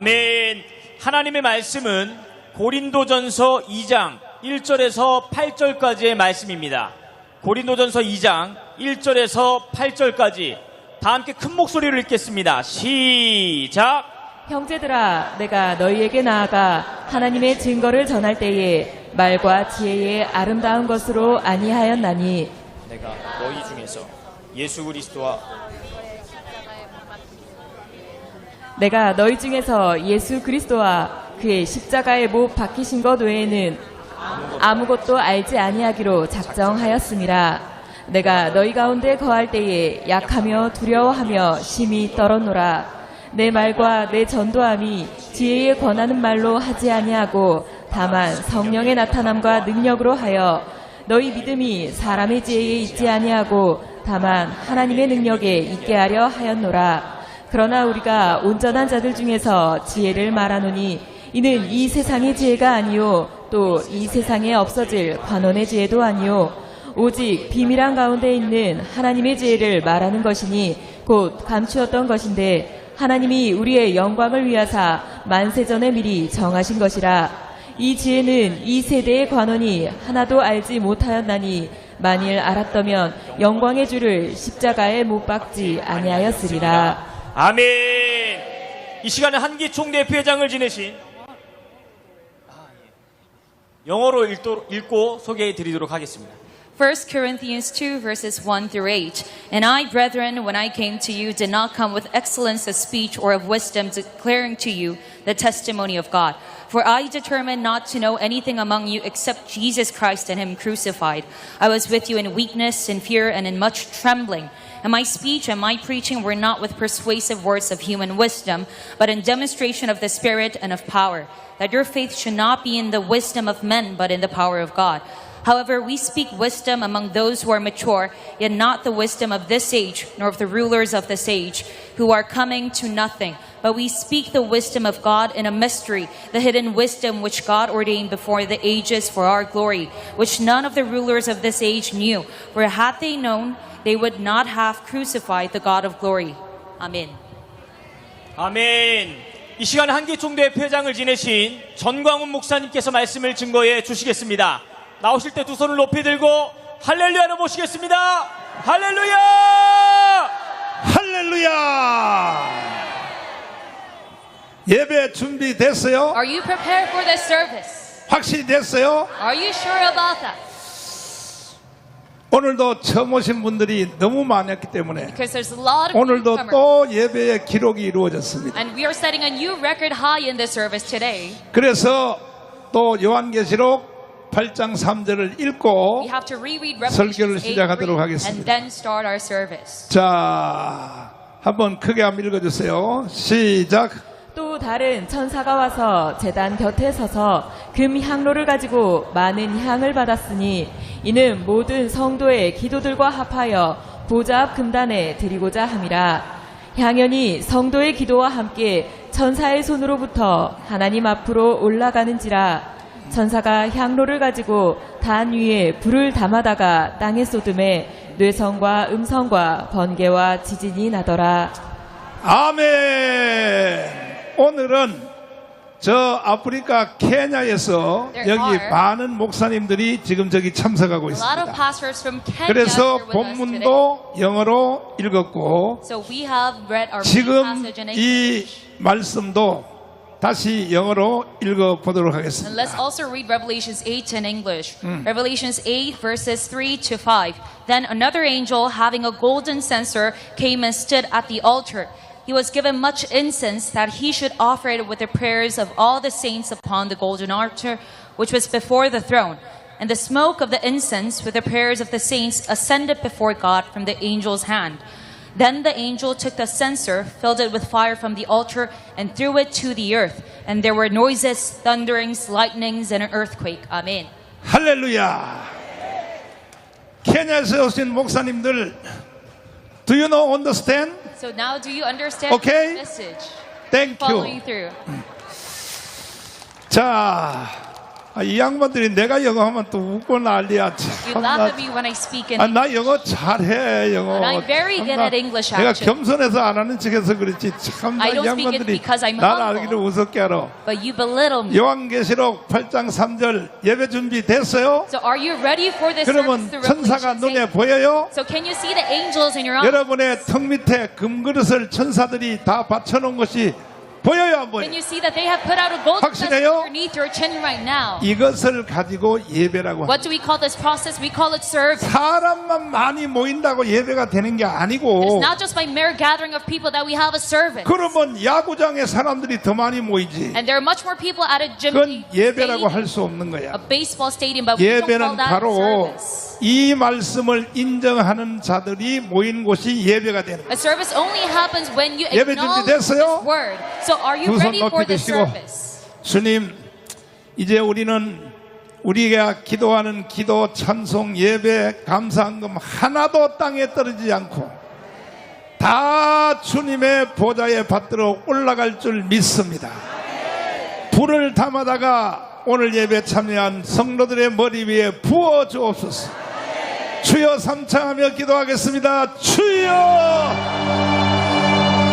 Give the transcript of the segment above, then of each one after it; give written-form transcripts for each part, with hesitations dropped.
아멘. 하나님의 말씀은 고린도전서 2장 1절에서 8절까지의 말씀입니다. 고린도전서 2장 1절에서 8절까지 다 함께 큰 목소리로 읽겠습니다. 시작. 형제들아, 내가 너희에게 나아가 하나님의 증거를 전할 때에 말과 지혜의 아름다운 것으로 아니하였나니 내가 너희 중에서 예수 그리스도와 그의 십자가에 못 박히신 것 외에는 아무것도 알지 아니하기로 작정하였습니다. 내가 너희 가운데 거할 때에 약하며 두려워하며 심히 떨었노라. 내 말과 내 전도함이 지혜에 권하는 말로 하지 아니하고 다만 성령의 나타남과 능력으로 하여 너희 믿음이 사람의 지혜에 있지 아니하고 다만 하나님의 능력에 있게 하려 하였노라. 그러나 우리가 온전한 자들 중에서 지혜를 말하노니 이는 이 세상의 지혜가 아니요 또 이 세상에 없어질 관원의 지혜도 아니요 오직 비밀한 가운데 있는 하나님의 지혜를 말하는 것이니 곧 감추었던 것인데 하나님이 우리의 영광을 위하사 만세전에 미리 정하신 것이라. 이 지혜는 이 세대의 관원이 하나도 알지 못하였나니 만일 알았다면 영광의 주를 십자가에 못 박지 아니하였으리라. 아멘. 이 시간에 한기 총대표회장을 지내신 영어로 읽고 소개해 드리도록 하겠습니다. 1 Corinthians 2 verses 1 through 8. And I, brethren, when I came to you, did not come with excellence of speech or of wisdom, declaring to you the testimony of God. For I determined not to know anything among you except Jesus Christ and Him crucified. I was with you in weakness, in fear, and in much trembling. And my speech and my preaching were not with persuasive words of human wisdom, but in demonstration of the Spirit and of power, that your faith should not be in the wisdom of men, but in the power of God. However, we speak wisdom among those who are mature, yet not the wisdom of this age, nor of the rulers of this age, who are coming to nothing. But we speak the wisdom of God in a mystery, the hidden wisdom which God ordained before the ages for our glory, which none of the rulers of this age knew. For had they known, they would not have crucified the God of glory. Amen. 아멘. 이 시간에 한기 총대표회장을 지내신 전광훈 목사님께서 말씀을 증거해 주시겠습니다. 나오실 때 두 손을 높이 들고 할렐루야로 모시겠습니다. 할렐루야! 할렐루야! 예배 준비됐어요? Are you prepared for this service? 확실히 됐어요? Are you sure about that? 오늘도 처음 오신 분들이 너무 많았기 때문에 Because there's a lot of 오늘도 newcomers. 또 예배의 기록이 이루어졌습니다. And we are setting a new record high in this service today. 그래서 또 요한계시록 8장 3절을 읽고 We have to reread 설교를 Revelation 8 시작하도록 and 하겠습니다. then start our service. 자, 한번 크게 한번 읽어주세요. 시작. 또 다른 천사가 와서 제단 곁에 서서 금 향로를 가지고 많은 향을 받았으니 이는 모든 성도의 기도들과 합하여 보좌 앞 금단에 드리고자 함이라. 향연이 성도의 기도와 함께 천사의 손으로부터 하나님 앞으로 올라가는지라. 천사가 향로를 가지고 단 위에 불을 담아다가 땅에 쏟음에 뇌성과 음성과 번개와 지진이 나더라. 아멘. 오늘은 저 아프리카 케냐에서 There 여기 are 많은 목사님들이 지금 저기 참석하고 A lot of 있습니다. pastors from Kenya 그래서 are with us today. 본문도 영어로 읽었고 So we have read our main 지금 passage in 이 English. 말씀도 다시 영어로 읽어보도록 And let's 하겠습니다. also read Revelations 8 in English. Revelations 8 verses 3 to 5. Then another angel having a golden censer came and stood at the altar. He was given much incense that he should offer it with the prayers of all the saints upon the golden altar which was before the throne. And the smoke of the incense with the prayers of the saints ascended before God from the angel's hand. Then the angel took the censer, filled it with fire from the altar, and threw it to the earth. And there were noises, thunderings, lightnings, and an earthquake. Amen. 할렐루야. 케냐에서 오신 목사님들, do you know, understand? So now do you understand Okay. the message? Thank Following you. through. 자, 이 양반들이 내가 영어 하면 또 웃고 난리야. You 참, laugh at me when I speak in 나 영어 잘해 영어. And I'm very good 참나, at English, 내가 actually. 겸손해서 안 하는 척해서 그렇지 참나 I don't speak it 양반들이 because I'm 나를 humble. 알기를 우습게 알아. but you belittle me. 요한계시록 8장 3절 예배 준비 됐어요? So are you ready for this 그러면 service through 천사가 Revelation 눈에 8? 보여요? So can you see the angels in your eyes? 여러분의 턱 밑에 금그릇을 천사들이 다 받쳐놓은 것이 보여요 안 보여요? Can you see that they have put out a gold vessel 확실해요? underneath your chin right now? 이것을 가지고 예배라고 합니다. What do we call this process? We call it service. 사람만 많이 모인다고 예배가 되는 게 It's 아니고 not just by mere gathering of people that we have a service. 그러면 야구장에 사람들이 더 많이 모이지. And there are much more people at a gym 그건 예배라고 stadium, 할 수 없는 거야. a baseball stadium, but we don't call 예배는 that 바로 service. 이 말씀을 인정하는 자들이 모인 곳이 예배가 되는 거야. A service only happens when you 예배 acknowledge 준비됐어요? this word. So are you 두 손 ready for 높이 this 드시고 service? 주님 이제 우리가 기도하는 기도 찬송 예배 감사한금 하나도 땅에 떨어지지 않고 다 주님의 보좌에 받들어 올라갈 줄 믿습니다. 불을 담아다가 오늘 예배 참여한 성도들의 머리 위에 부어 주옵소서. 주여 삼창하며 기도하겠습니다. 주여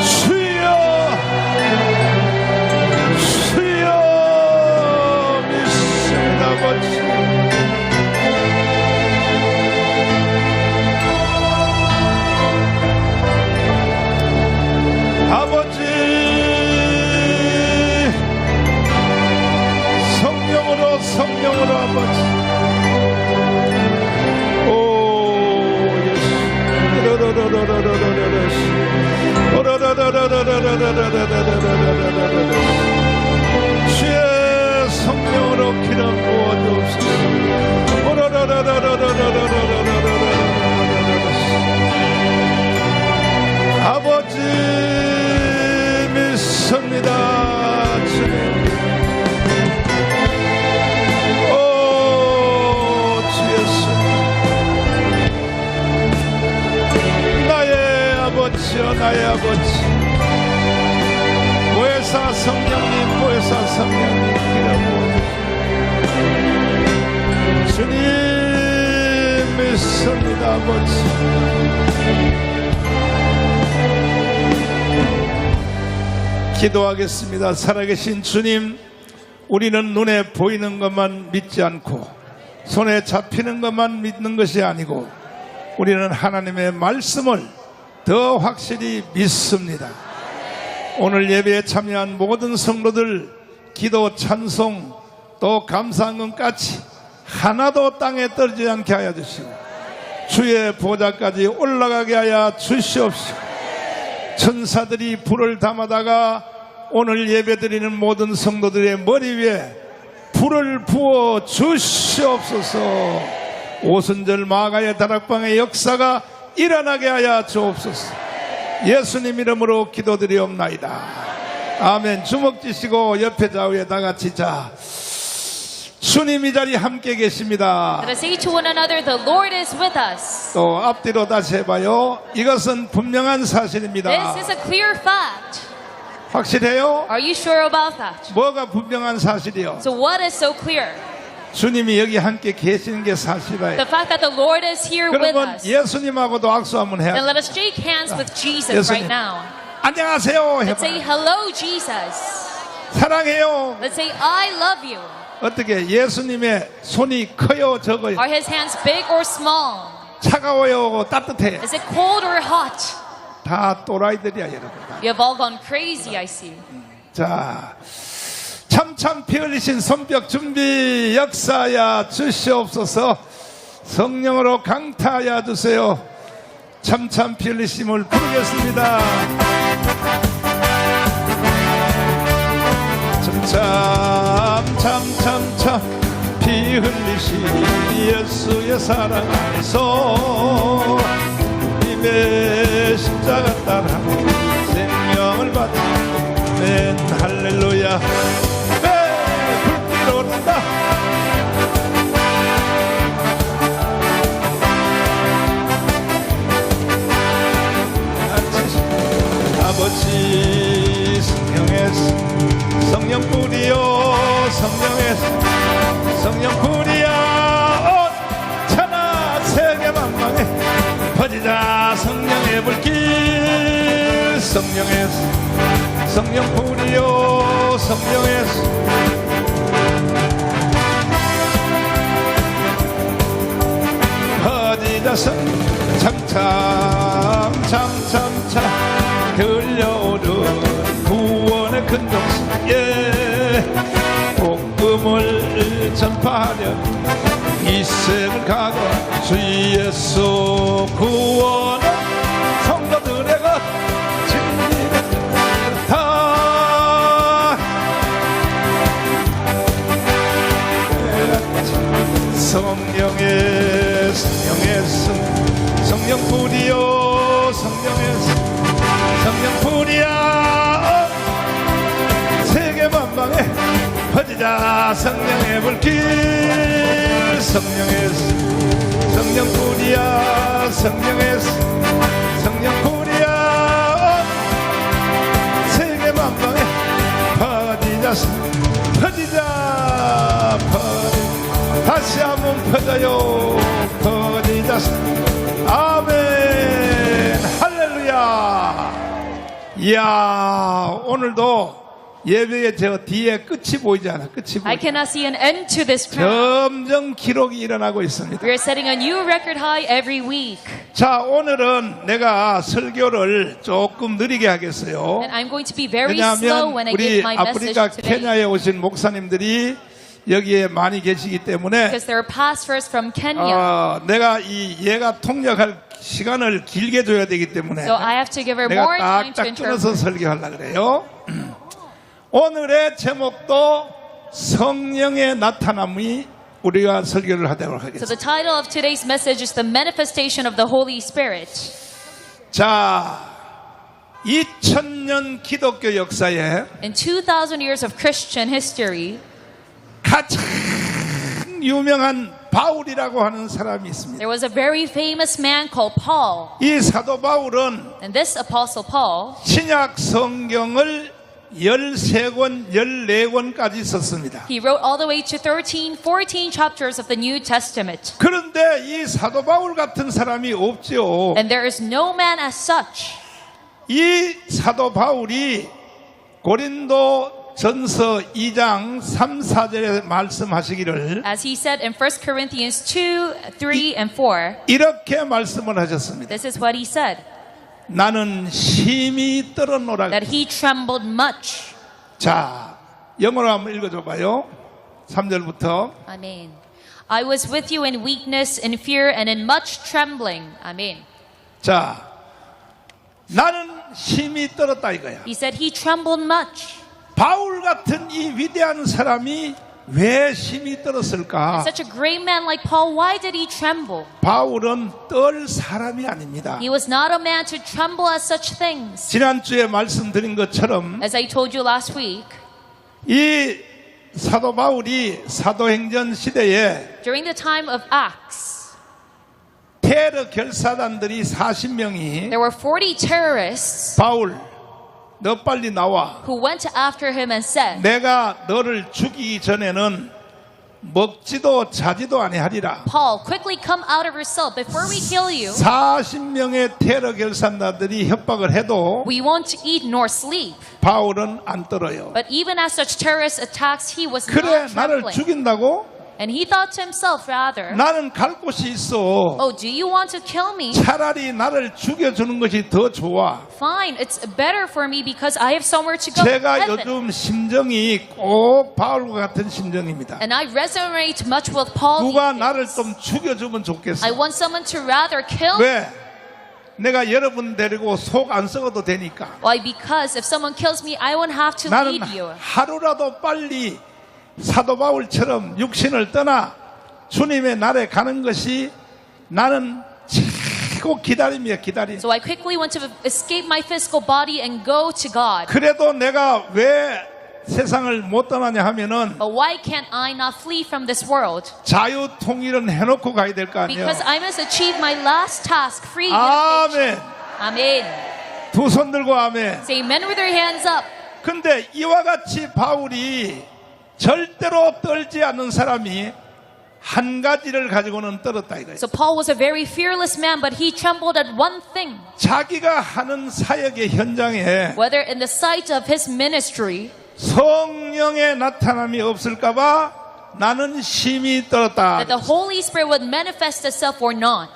주여 주여 믿습니다. 아버지 아버지 성령으로 아버지 오 예수 주의 성령으로 기름 부어주옵소서. 아버지 믿습니다. 주님 주 예수 나의 아버지 보혜사 성령님 기름 부어주시오. 주님 믿습니다. 아버지 기도하겠습니다. 살아계신 주님 우리는 눈에 보이는 것만 믿지 않고 손에 잡히는 것만 믿는 것이 아니고 우리는 하나님의 말씀을 더 확실히 믿습니다. 오늘 예배에 참여한 모든 성도들 기도 찬송 또 감사한 것까지 하나도 땅에 떨어지지 않게 하여 주시고 주의 보좌까지 올라가게 하여 주시옵시고 천사들이 불을 담아다가 오늘 예배드리는 모든 성도들의 머리 위에 불을 부어 주시옵소서. 오순절 마가의 다락방의 역사가 일어나게 하여 주옵소서. 예수님 이름으로 기도드리옵나이다. 아멘. 주먹 쥐시고 옆에 좌우에 다 같이 자. 주님 이 자리 함께 계십니다. Let us say to one another, the Lord is with us. 또 앞뒤로 다시 해봐요. 이것은 분명한 사실입니다. This is a clear fact. 확실해요? Are you sure about that? 뭐가 분명한 사실이요? So what is so clear? 주님이 여기 함께 계시는 게 사실이에요. The fact that the Lord is here with 그러면 us. 예수님하고도 악수 한번 Then 해요. let us shake hands with Jesus 예수님. right now. 안녕하세요 Let's say 해봐. hello, Jesus. 사랑해요. Let's say I love you. 어떻게 예수님의 손이 커요 적어요? Are his hands big or small? 차가워요 따뜻해요? Is it cold or hot? 다 또라이들이야 여러분. You have all gone crazy, I see. 자, 참참 피 흘리신 손뼉 준비 역사하여 주시옵소서. 성령으로 강타하여 주세요. 참참 피 흘리심을 부르겠습니다. 참참참참 피 흘리신 예수의 사랑 안에서 님의 십자가 따라 생명을 받는 맨 할렐루야 불길 오른다. 아버지 성령의 성령 뿌리요 성령의 성령불이여 천하 세계 만방에 퍼지자 성령의 불길 성령의 성령불이여 성령의 퍼지자 참참참참 들려오는 구원의 큰 정신 복음을 전파하려 이 생을 가고 주 예수 구원은 성도들의 것 진리를 다 성령의 성령불이여 성령불이야 세계 만방에 퍼지자 성령의 불길 성령불이야 성령불이야 세계 만방에 퍼지자 다시 한번 퍼져요 퍼지자 아멘 할렐루야. 이야 오늘도 예배의 저 뒤에 끝이 보이지 않아 끝이 I 보이지 cannot see an end to this program. 점점 기록이 일어나고 있습니다. We are setting a new record high every week. 자 오늘은 내가 설교를 조금 느리게 하겠어요. And I'm going to be very slow 왜냐하면 when I 우리 give my message 아프리카 today. 케냐에 오신 목사님들이 여기에 많이 계시기 때문에 Because there are pastors from Kenya. 내가 이 예가 통역할 시간을 길게 줘야 되기 때문에 So I have to give her 내가 more time to 딱딱 끊어서 interpret. 설교하려고 그래요. 오늘의 제목도 성령의 나타남이 우리가 설교를 하도록 So 하겠습니다. the title of today's message is The Manifestation of the Holy Spirit. 자, 2000년 기독교 역사에 In 2,000 years of Christian history, 가장 유명한 바울이라고 하는 사람이 있습니다. there was a very famous man called Paul. 이 사도 바울은 And this apostle Paul, 신약 성경을 13권, 14권까지 썼습니다. he wrote all the way to 14 chapters of the New Testament. 그런데 이 사도 바울 같은 사람이 없죠. And there is no man as such. 이 사도 바울이 고린도 전서 2장 3, 4절에 말씀하시기를 As he said in 1 Corinthians 2, 3, and 4, 이렇게 말씀을 하셨습니다. this is what he said, 나는 심히 떨어노라. that he trembled much. 자, 영어로 한번 읽어줘 봐요. 3절부터. Amen. I was with you in weakness, in fear, and in much trembling. Amen. 자, 나는 심히 떨었다 이거야. He said he trembled much. 바울 같은 이 위대한 사람이 왜 심히 떨었을까? Such a great man like Paul, why did he tremble? 바울은 떨 사람이 아닙니다. He was not a man to tremble at such things. 지난주에 말씀드린 것처럼 As I told you last week, 이 사도 바울이 사도행전 시대에 during the time of Acts, 테러 결사단들이 40명이 there were 40 terrorists 바울 너 빨리 나와. who went after him and said, 내가 너를 죽이기 전에는 먹지도 자지도 아니하리라. Paul, quickly come out of yourself before we kill you. 40명의 테러 결산자들이 협박을 해도 We won't eat nor sleep. 바울은 안 떨어요. But even as such terrorist attacks, he was 그래 not 나를 trembling. 죽인다고? And he thought to himself rather, 나는 갈 곳이 있어. oh, do you want to kill me? 차라리 나를 죽여주는 것이 더 좋아. Fine, it's better for me because I have somewhere to go. 제가 Heaven. 요즘 심정이 꼭 바울과 같은 심정입니다. And I resonate much with Paul. 누가 these 나를 days. 좀 죽여주면 좋겠어. I want someone to rather kill me. 왜? 내가 여러분 데리고 속 안 썩어도 되니까. Why? Because if someone kills me, I won't have to 나는 lead you. 하루라도 빨리 사도 바울처럼 육신을 떠나 주님의 날에 가는 것이 나는 최고 기다림이야, 기다림. So I quickly want to escape my physical body and go to God. 그래도 내가 왜 세상을 못 떠나냐 하면은 But why can't I not flee from this world? 자유 통일은 해놓고 가야 될 거 아니에요. Because I must achieve my last task, free 아멘. unification. Amen. 두 손 들고 아멘. Say amen with your hands up. 근데 이와 같이 바울이 절대로 떨지 않는 사람이 한 가지를 가지고는 떨었다 이거예요. So Paul was a very fearless man, but he trembled at one thing. 자기가 하는 사역의 현장에 Whether in the sight of his ministry, 성령의 나타남이 없을까봐 나는 심히 떨었다. that the Holy Spirit would manifest itself or not.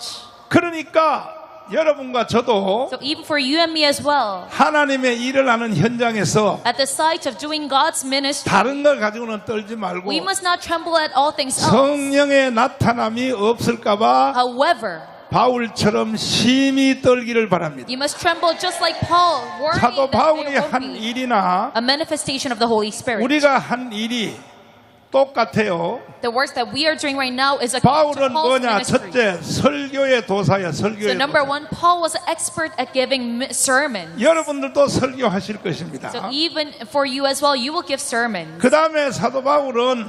그러니까 여러분과 저도 So even for you and me as well, 하나님의 일을 하는 현장에서 at the sight of doing God's ministry, 다른 걸 가지고는 떨지 말고 we must not tremble at all things else. 성령의 나타남이 없을까봐 However, 바울처럼 심히 떨기를 바랍니다. you must tremble just like Paul, 사도 worrying that 바울이 there won't 한 be 일이나 a manifestation of the Holy Spirit. 우리가 한 일이 똑같아요. The work that we are doing right now is according to 바울은 Paul's 뭐냐? ministry. 첫째, 설교의 도사야. So 설교의 number 도사. one, Paul was an expert at giving sermons. 여러분들도 설교하실 것입니다. So even for you as well, you will give sermons. 그 다음에 사도 바울은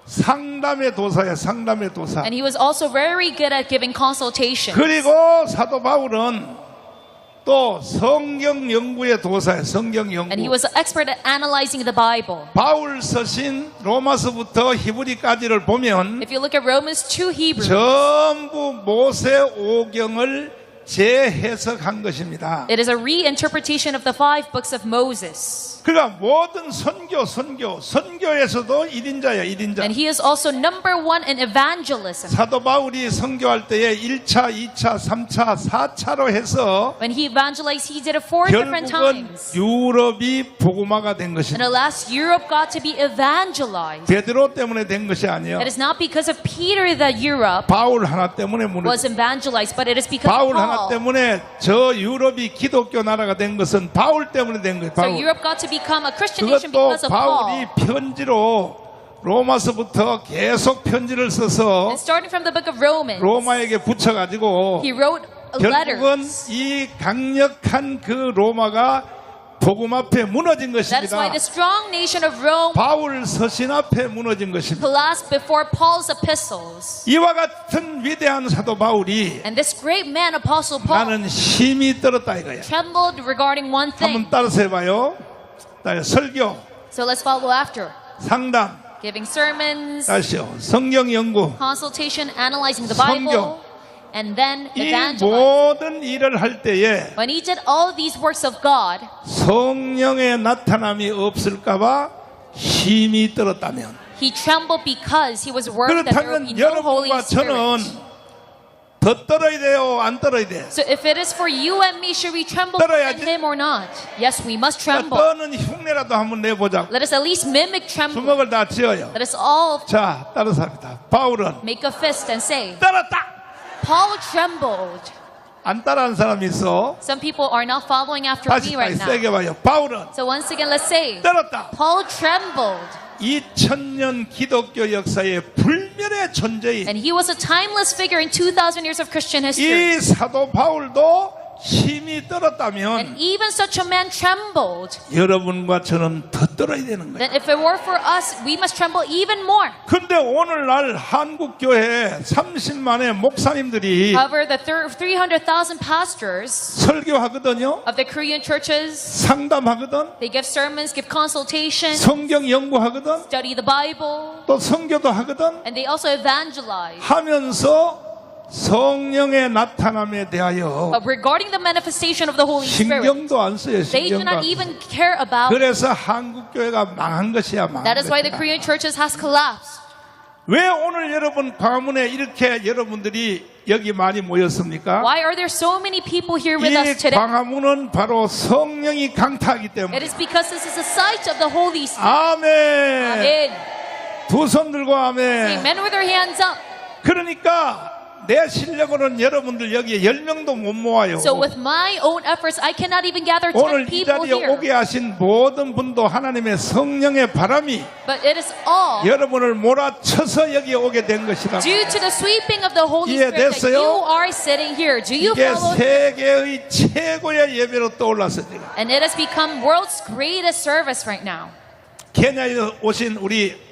상담의 도사야. 상담의 도사. And he was also very good at giving consultation. 그리고 사도 바울은 또 성경 연구의 도사야. 성경 And he 연구. was an expert at analyzing the Bible. 바울 서신 로마서부터 히브리까지를 보면 If you look at Romans 2 Hebrew, 전부 모세 오경을 재해석한 것입니다. it is a reinterpretation of the 5 books of Moses. 그러니까 모든 선교에서도 1인자야, 1인자. And he is also number one in evangelism. 사도 바울이 선교할 때에 1차, 2차, 3차, 4차로 해서 When he evangelized, he did it 4 different 결국은 times. 유럽이 복음화가 된 And 것입니다. at last, Europe got to be evangelized. 베드로 때문에 된 것이 아니에요. It is not because of Peter that Europe 바울 하나 때문에 was 무너졌어요. evangelized, but it is because 바울 of 하나 Paul. 때문에 저 유럽이 기독교 나라가 된 것은 바울 때문에 된 거예요. So 바울. Europe got to become a Christian nation 그것도 because of 바울이 Paul. 편지로 로마서부터 계속 편지를 써서 And starting from the book of Romans, 로마에게 붙여가지고 he wrote 결국은 letters. 이 강력한 그 로마가 복음 앞에 무너진 That is why 것입니다. the strong nation of Rome 바울 서신 앞에 무너진 것입니다. collapsed before Paul's epistles. 이와 같은 위대한 사도 바울이 And this great man, Apostle Paul, 나는 심히 떨었다 이거야. trembled regarding one thing. 한번 따라서 해봐요. 설교, So let's follow after. 상담, Giving sermons, 다시요. 성경 연구. consultation, analyzing the 성경. Bible, and then 이 evangelizing. 모든 일을 할 때에 When he did all these works of God, 성령의 나타남이 없을까봐 심히 떨었다면, he trembled because he was worried that there would be 그렇다면 no Holy 여러분과 저는 Spirit. 더 떨어야 돼요? 안 떨어야 돼? So if it is for you and me, should we tremble for 떨어야지. him or not? Yes, we must tremble. 떠는 흉내라도 한번 내보자. Let us at least mimic trembling. 주먹을 다 쥐어요. Let us all 자, 따라서 합니다. 바울은 make a fist and say, 떨었다. Paul trembled. 안 따라하는 사람이 있어. Some people are not following after 다시 me right 세게 now. 봐요. 바울은 So once again, let's say, 떨었다. Paul trembled. 2000년 기독교 역사의 불멸의 존재인 And he was a timeless figure in 2,000 years of Christian history. 이 사도 바울도 힘이 And 떨었다면 even such a man trembled. 여러분과 저는 더 떨어야 되는 거예요. Then if it were for us, we must tremble even more. 근데 오늘날 한국교회 30만의 목사님들이 However, the 300,000 pastors 설교하거든요. of the Korean churches, 상담하거든. they give sermons, give consultation, 성경 연구하거든. study the Bible, 또 선교도 하거든. and they also evangelize. 하면서 성령의 나타남에 대하여 But regarding the manifestation of the Holy Spirit, 신경도 안 써요. they do 신경도 not 안 써요. even care about. 그래서 한국교회가 망한 것이야. 망한 That is why the 것이야. Korean churches has collapsed. 왜 오늘 여러분 광화문에 이렇게 여러분들이 여기 많이 모였습니까? Why are there so many people here with 이 us today? 광화문은 바로 성령이 강타하기 It 때문에. is because this is a sight of the Holy Spirit. 아멘. Amen. 두 손 들고 아멘. Amen with their hands up. 그러니까 내 실력으로는 여러분들 여기에 10명도 못 모아요. So with my own efforts, I cannot even gather 10 오늘 이 people 자리에 here. 오게 하신 모든 분도 하나님의 성령의 바람이 But it is all 여러분을 몰아쳐서 여기에 오게 된 것이다. due to the sweeping of the Holy Spirit that 이해됐어요? you are sitting here. Do you 이게 follow? 세계의 최고의 예배로 떠올랐어요. 지금. And it has become world's greatest service right now. 케냐에 오신 우리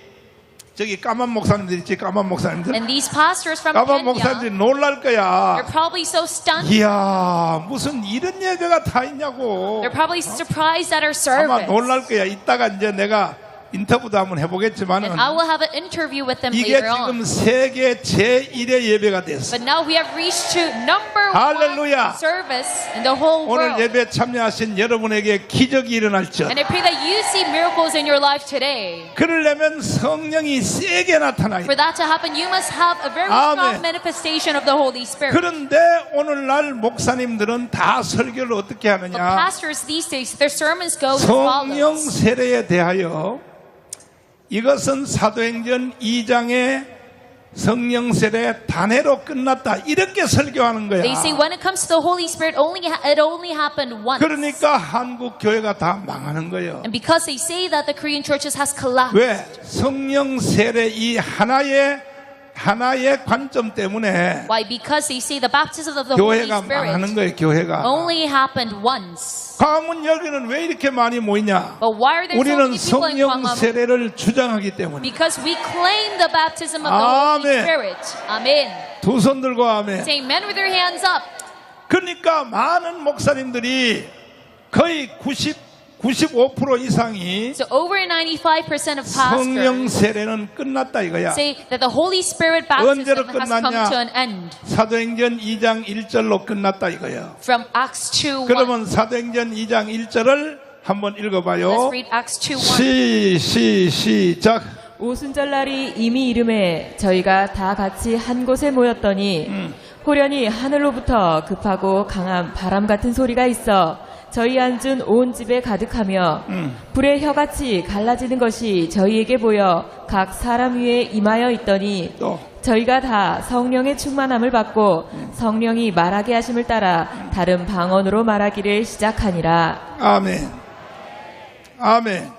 저기 까만 목사님들 있지, 까만 목사님들. And these pastors from 까만 목사님들이 Kenya, 놀랄 거야. they're probably so stunned. 이야, 무슨 이런 예배가 다 있냐고. They're probably surprised at our 아마 service. 놀랄 거야. 이따가 이제 내가 인터뷰도 한번 해보겠지만은 And I will have an interview with them 이게 later 지금 on. 세계 제1의 예배가 됐어. But now we have reached to number Hallelujah. 1 service in the whole 오늘 world. 예배 참여하신 여러분에게 기적이 일어날지어다. And I pray that you see miracles in your life today. 그러려면 성령이 세게 나타나야 For 돼. that to happen, you must have a very Amen. strong manifestation of the Holy Spirit. 그런데 오늘날 목사님들은 다 설교를 어떻게 But 하느냐? pastors these days, their sermons go as 성령 follows. 세례에 대하여 이것은 사도행전 2장의 성령 세례 단회로 끝났다. 이렇게 설교하는 거야. They say when it comes to the Holy Spirit, it only happened once. 그러니까 한국 교회가 다 망하는 거예요. And because they say that the Korean churches has collapsed. 왜? 성령 세례 이 하나의 관점 때문에 Why? Because they say the baptism of the Holy 교회가 망하는 Spirit 거예요. 교회가. only happened once. 광화문 여기는 왜 이렇게 많이 모이냐? But why are there so 우리는 many people in 성령 Gwanghwamun? 세례를 주장하기 때문에. Because we claim the baptism of the Holy Amen. Spirit. Amen. 두 손 들고 아멘. Say amen with their hands up. 그러니까 많은 목사님들이 거의 95% 이상이 So over 95% of 성령 pastors 세례는 끝났다 이거야. say that the Holy Spirit 언제로 baptism has come 끝났냐? to an end. 사도행전 2장 1절로 끝났다 이거야. From Acts 2:1. 그러면 사도행전 2장 1절을 한번 읽어봐요. Let's read Acts 2:1. 시작. 오순절날이 이미 이름에 저희가 다 같이 한 곳에 모였더니 호련히 하늘로부터 급하고 강한 바람 같은 소리가 있어 저희 앉은 온 집에 가득하며 불의 혀같이 갈라지는 것이 저희에게 보여 각 사람 위에 임하여 있더니 또 저희가 다 성령의 충만함을 받고 성령이 말하게 하심을 따라 다른 방언으로 말하기를 시작하니라. 아멘. 아멘. Amen.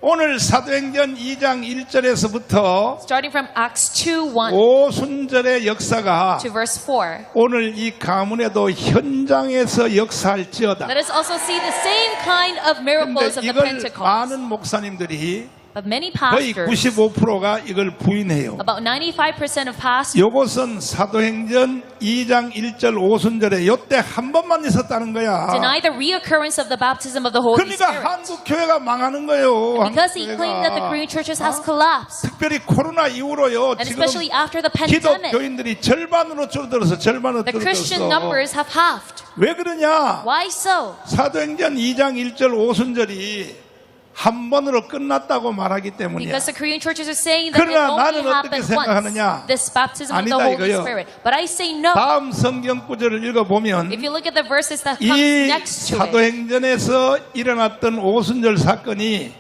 오늘 사도행전 2장 1절에서부터 Starting from Acts 2:1 오순절의 역사가 to verse 4. 오늘 이 가문에도 현장에서 역사할지어다. Let us also see the same kind of miracles 그런데 of the 이걸 Pentecost. 많은 목사님들이 But many 거의 pastors, 95%가 이걸 부인해요. about 95% of pastors, 요것은 사도행전 2장 1절 오순절에 요때 한 번만 있었다는 거야. deny the reoccurrence of the baptism of the Holy 그러니까 Spirit. 한국 교회가 망하는 거예요. Because 한국 he claimed that the Korean 교회가. churches has collapsed. 특별히 코로나 이후로요. And 지금 especially after the pandemic, 기독교인들이 절반으로 줄어들어서 절반으로 the Christian 줄어들었어. numbers have halved. 왜 그러냐? Why so? 사도행전 2장 1절 오순절이 한 번으로 끝났다고 말하기 때문이야. Because the Korean churches are saying that it 그러나 only 나는 어떻게 happened 생각하느냐? once, this baptism of the 아니다, Holy 이거요. Spirit. But I say no. 다음 성경 구절을 읽어보면 If you look at the verses that come 이 next to it, 사도행전에서 일어났던 오순절 사건이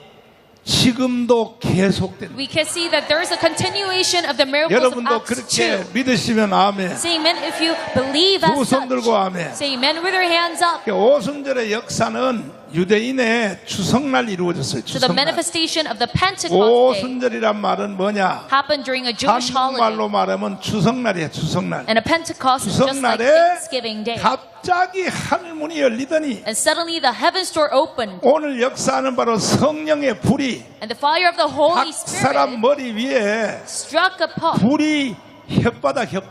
지금도 계속된다. we can see that there is a continuation of the miracles of 여러분도 Acts 그렇게 2. 믿으시면 아멘. Say amen if you believe 두 as 손 such. 들고 아멘. Say amen with your hands up. 오순절의 역사는 유대인의 추석날 이루어졌어요. So the 추석날. manifestation of the Pentecost day 오순절이란 말은 뭐냐? happened during a Jewish holiday. 한국말로 말하면 추석날이야. 추석날. And a Pentecost is just like 추석날에 Thanksgiving Day. 갑자기 하늘문이 열리더니 And suddenly the heavens door opened, 오늘 역사는 바로 성령의 불이 and the fire of the Holy 각 사람 Spirit 머리 위에 struck upon 불이 혓바닥 혀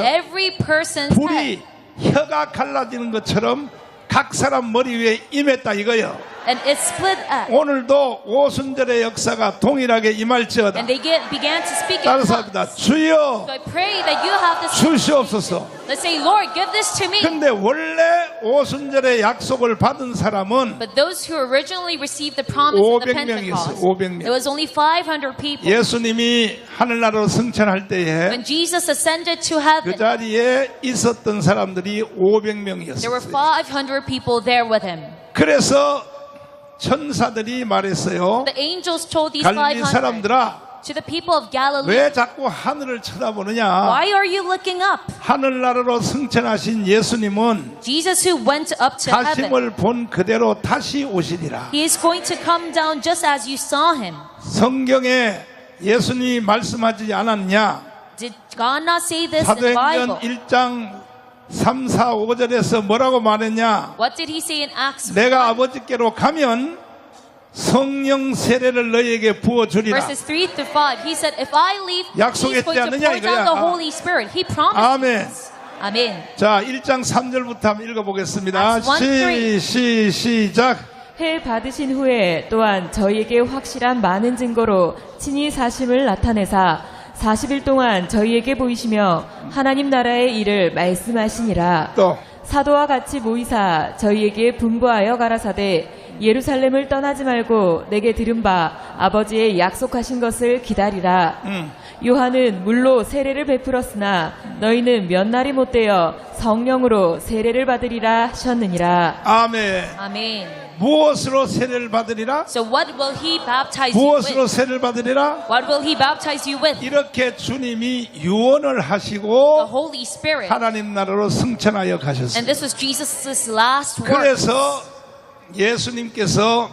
every person's 불이 head. 혀가 갈라지는 것처럼 각 사람 머리 위에 임했다 이거요. And it split up. 오늘도 오순절의 역사가 동일하게 임할지어다. And they began to speak in 따라서 tongues. 합니다. 주여 So I pray that you have this. 주시옵소서. Let's say, Lord, give this to me. 근데 원래 오순절의 약속을 받은 사람은 But those who originally received the promise of the 500명이 있어요. Pentecost, 500명. it was only 500 people. 예수님이 하늘나라로 승천할 때에 When Jesus ascended to 그 heaven, 자리에 있었던 사람들이 there were 500명이었어요. 500 people there with him. 그래서 천사들이 말했어요. The angels told these 갈릴리 500 사람들아 to the people of Galilee, 왜 자꾸 하늘을 쳐다보느냐? why are you looking up? 하늘나라로 승천하신 예수님은 Jesus who went up to heaven, 다심을 본 그대로 다시 오시리라. he is going to come down just as you saw him. 성경에 예수님이 말씀하지 않았냐? Did God not say this in the 사도행전 Bible? 1장 3, 4, 5절에서 뭐라고 말했냐? What did he say in Acts 내가 1? 아버지께로 가면 성령 세례를 너희에게 부어주리라. Verses 3 to 5. He said, if I leave, he's 약속했지 going to 않느냐, pour down 이거야. the Holy Spirit. He promised 아멘. this. Amen. 자, 1장 3절부터 한번 읽어보겠습니다. Acts 1, 3. 시작. 해 받으신 후에 또한 저희에게 확실한 많은 증거로 친히 사심을 나타내사 40일 동안 저희에게 보이시며 하나님 나라의 일을 말씀하시니라. 또 사도와 같이 모이사 저희에게 분부하여 가라사대 예루살렘을 떠나지 말고 내게 들은 바 아버지의 약속하신 것을 기다리라. 요한은 물로 세례를 베풀었으나 너희는 몇 날이 못되어 성령으로 세례를 받으리라 하셨느니라. 아멘. Amen. 무엇으로 세례를 받으리라? So what will he baptize you 무엇으로 with? 세례를 받으리라? What will he baptize you with? 이렇게 주님이 유언을 The 하시고 Holy Spirit. 하나님 나라로 승천하여 And 가셨습니다. this was Jesus' last word. 그래서 예수님께서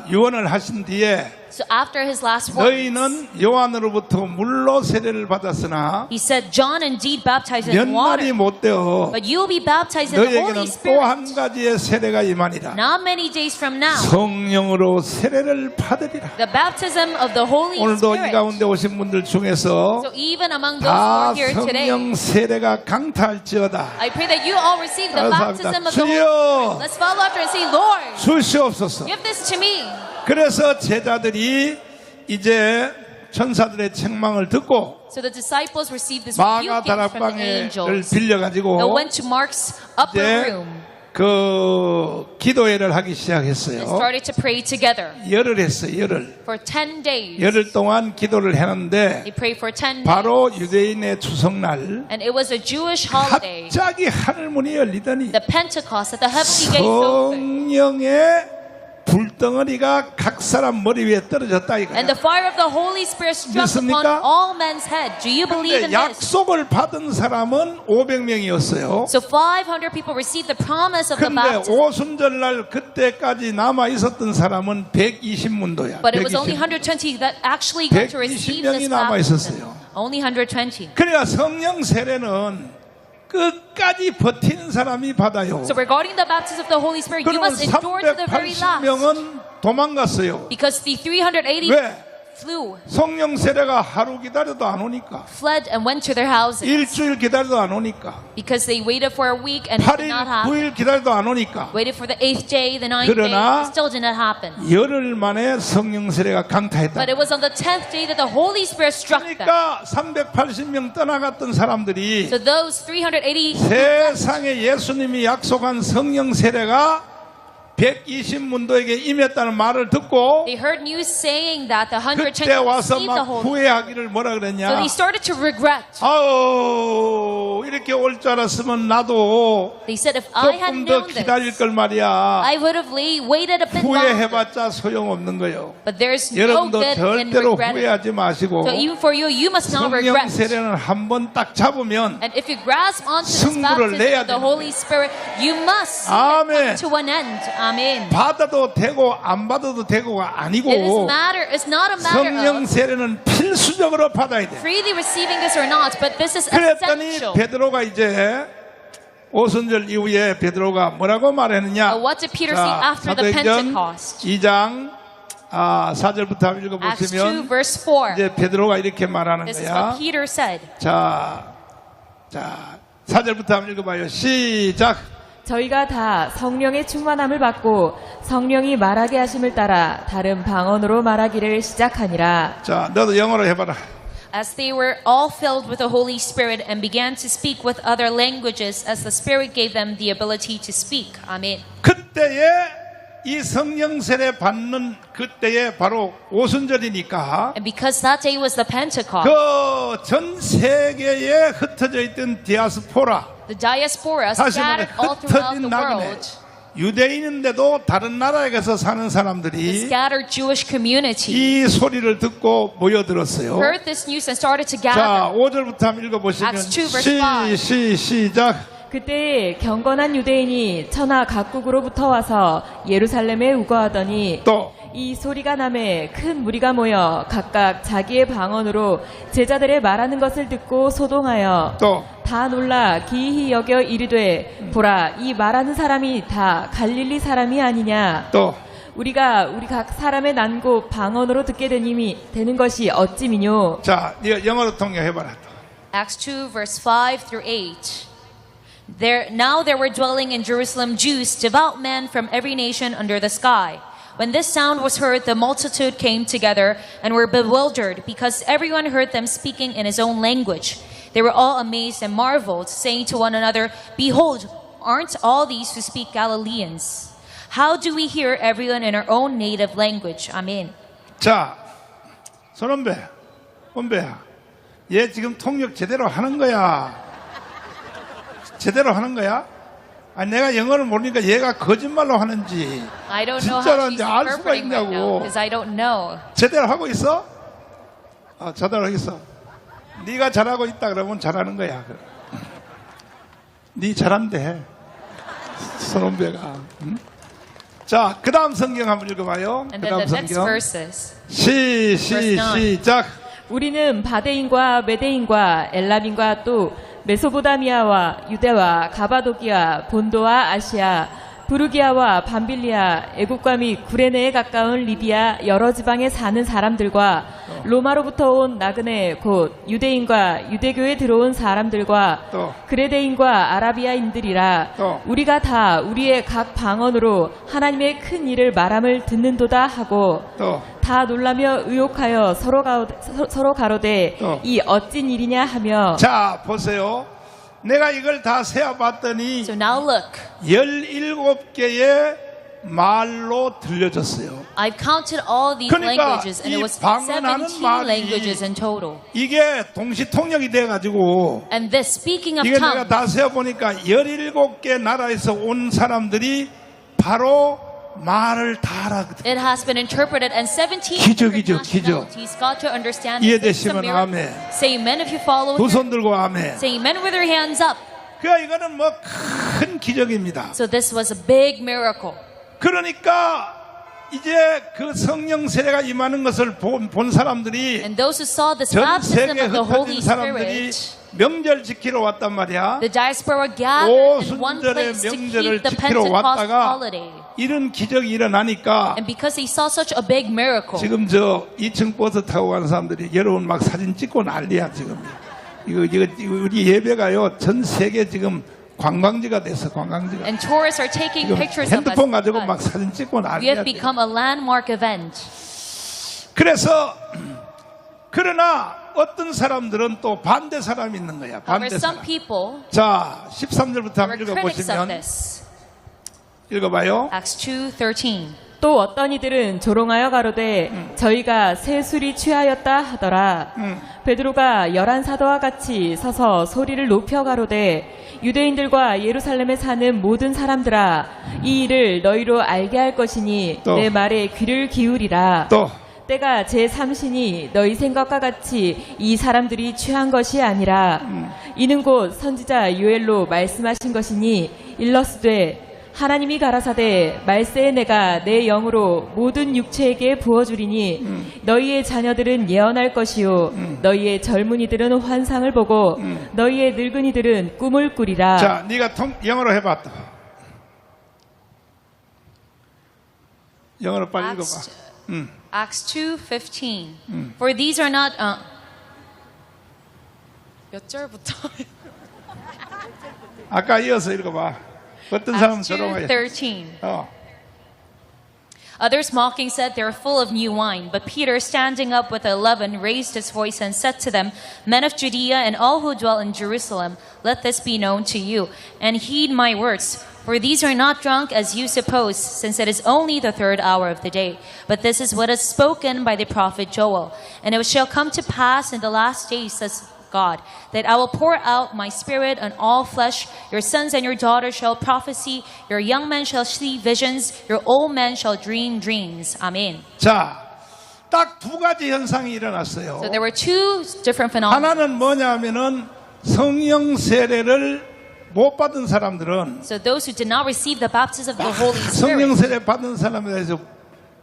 유언을 하신 뒤에 So after his last words, 너희는 요한으로부터 물로 세례를 받았으나 he said, John indeed baptized 몇 in 날이 water, 못 되어 but you will be baptized in the Holy 너희에게는 또 Spirit. 한 가지의 세례가 임하니라. Not many days from now, 성령으로 세례를 받으리라. the baptism of the Holy 오늘도 이 Spirit. 가운데 오신 분들 중에서 So even among those who 다 are here today, 성령 세례가 강탈지어다. I pray that you all receive the 감사합니다. baptism of the Holy 주여! Spirit. Let's follow after and say, Lord, 주시옵소서. give this to me. 그래서 제자들이 이제 천사들의 책망을 듣고 So the disciples received this rebuking 마가 from the 다락방을 angels. 빌려가지고 They went to Mark's upper 이제 room 그 기도회를 하기 and 시작했어요. started to pray together 열흘 했어요. 열흘. for 10 days. 열흘 동안 기도를 했는데 They prayed for 10 days. 바로 유대인의 추석날 And it was a Jewish holiday, 갑자기 하늘문이 열리더니 the Pentecost, that the heavenly gates opened. 성령의 불덩어리가 각 사람 머리 위에 떨어졌다 이거야. And the fire of the Holy Spirit struck upon 믿습니까? all men's head. Do you believe 근데 in this? 약속을 받은 사람은 500명이었어요. So 500 people received the promise of the 근데 baptism. 오순절날 그때까지 남아 있었던 사람은 120문도야. But it was only 120 that actually got to receive this 120명이 남아 baptism. 있었어요. Only 120. 그러니까 성령 세례는 끝까지 버티는 사람이 받아요. So regarding the baptism of the Holy Spirit, you 그러면 must endure to the very last. 380명은 도망갔어요. Because the 380 왜? flew, 성령 세례가 하루 기다려도 안 오니까. fled, and went to their houses. 일주일 기다려도 안 오니까. Because they waited for a week and it 8일, did not happen. 9일 기다려도 안 오니까. Waited for the 8th day, the 9th day, 그러나 it still did not happen. 열흘 만에 성령 세례가 강타했다. But it was on the 10th day that the Holy Spirit struck them. 그러니까 380명 떠나갔던 사람들이 So those 380 세상에 예수님이 약속한 성령 세례가 120문도에게 임했다는 말을 듣고 they heard news saying that the 그때 120 와서 received the 막 Holy Spirit. 후회하기를 뭐라 So 그랬냐. they started to regret. 아우 이렇게 올 줄 알았으면 나도 They said, if I had 조금 더 known 기다릴 this, 걸 말이야. I would have waited a bit longer. 후회해봤자 소용없는 거예요. But there's no 여러분도 good in 절대로 regretting. 후회하지 마시고 So even for you, you must not 성령 regret. 세례는 한 번 딱 잡으면 And if you grasp onto this 승부를 baptism 내야 of the 되는 Holy Spirit, you must see 아멘. it come to an end. Amen. 받아도 되고 안 받아도 되고가 아니고 It's not a matter 성령 of 세례는 필수적으로 받아야 돼. freely receiving this or not, but this is 그랬더니 essential. 베드로가 이제 오순절 이후에 베드로가 뭐라고 말했느냐? What did Peter say after the 사도행전 Pentecost? 2장 4절부터 한번 Acts 2 읽어보시면 verse 4. 이제 베드로가 이렇게 말하는 This is 거야. what Peter said. 자 4절부터 한번 읽어봐요. 시작. 저희가 다 성령의 충만함을 받고 성령이 말하게 하심을 따라 다른 방언으로 말하기를 시작하니라. 자 너도 영어로 해봐라. As they were all filled with the Holy Spirit and began to speak with other languages as the Spirit gave them the ability to speak. Amen. 그때에 이 성령 세례 받는 그때에 바로 오순절이니까 And because that day was the Pentecost, 그 전 세계에 흩어져 있던 디아스포라 the diaspora 다시 말해 scattered all throughout 흩어진 the 나그네 world, 유대인인데도 다른 나라에 가서 사는 the 사람들이 scattered Jewish community, 이 소리를 듣고 모여들었어요. heard this news and started to 자 gather. 5절부터 한번 읽어보시면 Acts 2 verse 5. 시작. 그때 경건한 유대인이 천하 각국으로부터 와서 예루살렘에 우거하더니 또 이 소리가 남에 큰 무리가 모여 각각 자기의 방언으로 제자들의 말하는 것을 듣고 소동하여 또 다 놀라 기이히 여겨 이르되 보라 이 말하는 사람이 다 갈릴리 사람이 아니냐. 또 우리가 우리 각 사람의 난고 방언으로 듣게 되는 것이 어찌미뇨. 자, 네가 영어로 통역해봐라. Acts 2 verse 5 through 8. Now there were dwelling in Jerusalem Jews, devout men from every nation under the sky. When this sound was heard, the multitude came together and were bewildered because everyone heard them speaking in his own language. They were all amazed and marveled, saying to one another, "Behold, aren't all these who speak Galileans? How do we hear everyone in our own native language?" Amen. 자, 원배야. 얘 지금 통역 제대로 하는 거야? 제대로 하는 거야? 아니, 내가 영어를 모르니까 얘가 거짓말로 하는지 I don't know 진짜로 how she's 하는지 알 수가 interpreting right now 있냐고. because I don't know. 제대로 하고 있어? 제대로 하고 있어. 네가 잘하고 있다 그러면 잘하는 거야. 네 잘한대. 손원배가. 응? 자, 그 다음 성경 한번 읽어봐요. And 그 then 다음 the next 성경. verses. 시작. 우리는 바데인과 메데인과 엘람인과 또 메소보다미아와 유대와 가바도기아, 본도와 아시아, 부르기아와 밤빌리아, 애국과 및 구레네에 가까운 리비아 여러 지방에 사는 사람들과 로마로부터 온 나그네 곧 유대인과 유대교에 들어온 사람들과 또. 그레데인과 아라비아인들이라 또. 우리가 다 우리의 각 방언으로 하나님의 큰 일을 말함을 듣는도다 하고 또. 다 놀라며 의혹하여 서로 가로되 또. 이 어찐 일이냐 하며 자, 보세요. 내가 이걸 다 세어봤더니 So now look, 17개의 말로 들려졌어요. I've counted all these 그러니까 languages and it 이 was 방언하는 17 말이 languages in total. 이게 동시통역이 돼가지고 And this speaking of 이게 내가 tongues, 다 세어보니까 17개 나라에서 온 사람들이 바로 말을 다 알아거든. it has been interpreted and 17 기적이죠, different nationalities got to understand this. It's a 이해되시면 miracle. 아멘. Say amen if you follow 두 it. 손 들고 아멘. Say amen with your hands up. 그러니까 이거는 뭐 큰 기적입니다. So this was a big miracle. 그러니까 이제 그 성령 세례가 임하는 것을 본 사람들이 And those who saw this 전 baptism 세계 of the Holy 흩어진 사람들이 Spirit, 명절 지키러 왔단 말이야. the diaspora gathered in one 오순절의 place to 명절을 keep the 지키러 Pentecost 왔다가 holiday. 이런 기적이 일어나니까 And because they saw such a big miracle, 지금 저 2층 버스 타고 가는 사람들이 여러분 막 사진 찍고 난리야 지금. 이거 우리 예배가요 전 세계 지금 관광지가 됐어 관광지가. and tourists are taking 지금 pictures of 핸드폰 가지고 막 us. 사진 찍고 We 난리야. have become a landmark event. 그래서 그러나 어떤 사람들은 또 반대 사람이 있는 거야. However, 반대 some 사람. people 자, 13절부터 were 한번 critics of 읽어보시면 this. 읽어봐요. Acts 2:13. 또 어떤 이들은 조롱하여 가로되 저희가 새 술이 취하였다 하더라. 베드로가 11사도와 같이 서서 소리를 높여 가로되 유대인들과 예루살렘에 사는 모든 사람들아 이 일을 너희로 알게 할 것이니 또. 내 말에 귀를 기울이라. 또 때가 제3신이 너희 생각과 같이 이 사람들이 취한 것이 아니라 이는 곧 선지자 요엘로 말씀하신 것이니 일러스되 하나님이 가라사대 말세에 내가 내 영으로 모든 육체에게 부어주리니 너희의 자녀들은 예언할 것이요 너희의 젊은이들은 환상을 보고 너희의 늙은이들은 꿈을 꾸리라. 자, 네가 영어로 해봤다. 영어로 빨리 읽어봐. Acts 2:15. For these are not 몇 절부터? 아까 이어서 읽어봐. 어떤 사람은 Acts 조롱하여. 2:13. Others Others mocking said they are full of new wine. But Peter, standing up with the 11, raised his voice and said to them, Men of Judea and all who dwell in Jerusalem, let this be known to you, and heed my words. For these are not drunk as you suppose, since it is only the 3rd hour of the day. But this is what is spoken by the prophet Joel. And it shall come to pass in the last days, says God, that I will pour out my spirit on all flesh. Your sons and your daughters shall prophesy. Your young men shall see visions. Your old men shall dream dreams. Amen. 자, 딱 두 가지 현상이 일어났어요. So there were two different phenomena. 하나는 뭐냐면은 성령 세례를 못 받은 사람들은 So those who did not receive the baptism of the Holy 성령 Spirit, 세례 받은 사람에 대해서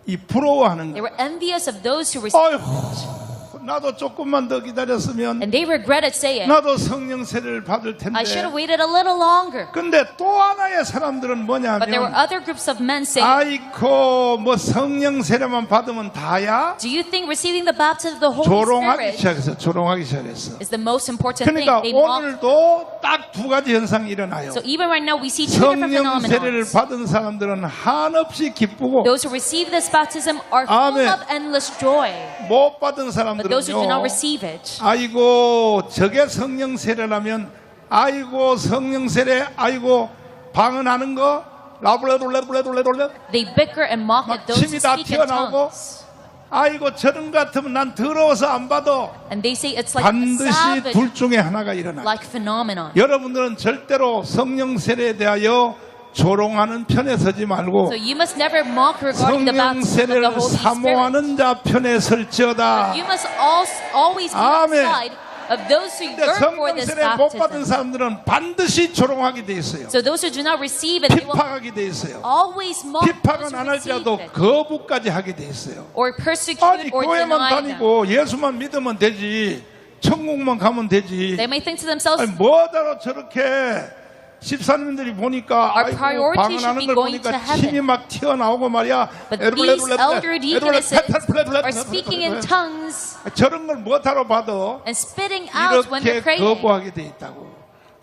이 부러워하는 they 거예요. were envious of those who received. 어휴, 나도 조금만 더 기다렸으면 And they regretted saying, 나도 성령 세례를 받을 텐데. I should have waited a little longer. 근데 또 하나의 사람들은 But there were 뭐냐면 other groups of men saying, 아이고 뭐 성령 세례만 받으면 다야? do you think receiving the baptism of the Holy 조롱하기 Spirit 시작했어. 조롱하기 시작했어. is the most important thing? 그러니까 They mock. 오늘도 딱 두 가지 현상이 일어나요. So even right now we see two different 성령 세례를 phenomena. 받은 사람들은 한없이 기쁘고 Those who receive this baptism are full Amen. of endless joy. 못 받은 But those who do not 사람들은요. receive it, 아이고 저게 성령 세례라면 아이고 성령 세례 아이고 방언하는 거 라블레돌레돌레돌레돌레 they bicker and mock at those who 침이 다 speak in 튀어나오고 tongues. 아이고 저런 것 같으면 난 더러워서 안 받아. And they say it's like a 반드시 savage 둘 중에 하나가 일어나. like phenomenon. 여러분들은 절대로 성령 세례에 대하여 조롱하는 편에 서지 말고 So you must never mock regarding the 성령 baptism of the 세례를 Holy Spirit. 사모하는 자 편에 설지어다. You must always be on the Amen. side of those who 근데 yearn for 성령 this 세례 못 받은 baptism. 사람들은 반드시 조롱하게 돼 있어요. So those who do not receive it, they will 핍박하게 돼 있어요. always mock those 핍박은 who 안 receive 할지라도 it, 거부까지 하게 돼 있어요. or persecute 아니 or 교회만 deny them. 다니고 예수만 믿으면 되지 천국만 가면 되지. They may think to themselves, 아니 뭐하러 저렇게 집사님들이 보니까 Our 아이고 priority should 방언하는 be 걸 going 보니까 to heaven. 침이 막 튀어나오고 말이야. but these elder deaconesses are speaking in tongues 저런 걸 못하러 받아 and spitting out when 이렇게 they're praying. 거부하게 돼 있다고.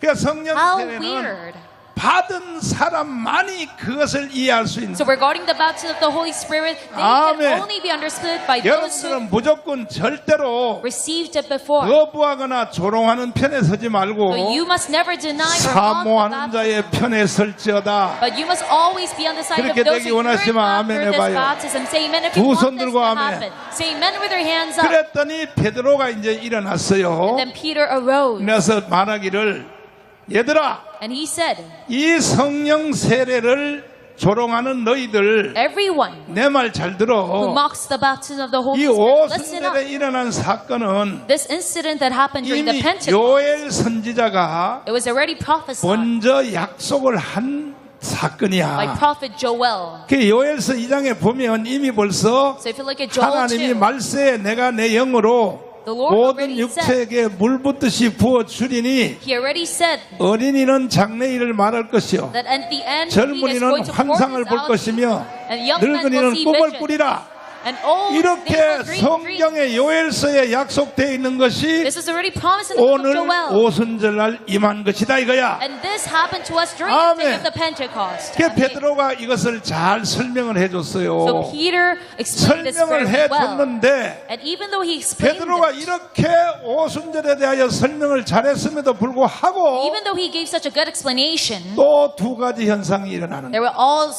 그러니까 성령 How 세례는 weird. 받은 사람만이 그것을 이해할 수 있는. So regarding the baptism of the Holy Spirit, they Amen. can only be understood by those who 여러분들은 무조건 절대로 received it before. 거부하거나 조롱하는 편에 서지 말고 So you must never deny or mock the 사모하는 baptism. 자의 편에 설지어다. But you must always be on the side of 그렇게 those 되기 who yearn 원하시면 after 아멘 this 해봐요. baptism. Say amen if 두 you want 손 this 들고 to 아멘. happen. Say amen with your hands up. 그랬더니 베드로가 이제 일어났어요. And then Peter arose 그래서 말하기를 얘들아 and he said, 이 성령 세례를 조롱하는 너희들 everyone 내 말 잘 who 들어. mocks the baptism of the 이 Holy Spirit, listen up. 오순절에 일어난 사건은 This incident that happened during the 이미 Pentecost, 요엘 선지자가 it was already prophesied 먼저 약속을 한 by 사건이야. prophet Joel. 그 요엘서 2장에 보면 이미 벌써 So if you look at Joel 하나님이 2, 말세에 내가 내 영으로 The Lord 모든 already said, 육체에게 물 붓듯이 부어 주리니 He already said 어린이는 장래일을 말할 것이요 that at the end He is 젊은이는 going to pour 환상을 His 볼 out, 것이며 and young men will 늙은이는 see 꿈을 visions, 꾸리라. and old they 이렇게 will dream dreams. 성경의 요엘서에 약속되어 있는 것이 This is already promised in the book 오늘 of Joel. 오순절날 임한 것이다 이거야. And this happened to us during the day 아멘. of the Pentecost. 그 베드로가 이것을 잘 설명을 So 해줬어요. Peter explained this 설명을 very well. 해줬는데 And even though he explained 베드로가 it, 이렇게 오순절에 대하여 설명을 잘했음에도 불구하고 even though he gave such a good explanation, 또 두 가지 현상이 일어나는 there 거예요. were all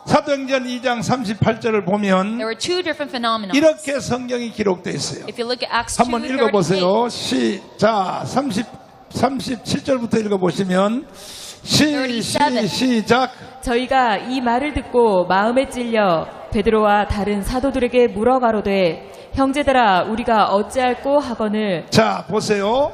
사도행전 2장 38절을 보면 there were two different phenomena. 이렇게 성경이 기록되어 있어요. If you look at Acts 2, 한번 38, 읽어보세요. 시작 37절부터 읽어보시면 시작. 저희가 이 말을 듣고 마음에 찔려 베드로와 다른 사도들에게 물어가로되 형제들아 우리가 어찌할꼬 하거늘 자 보세요.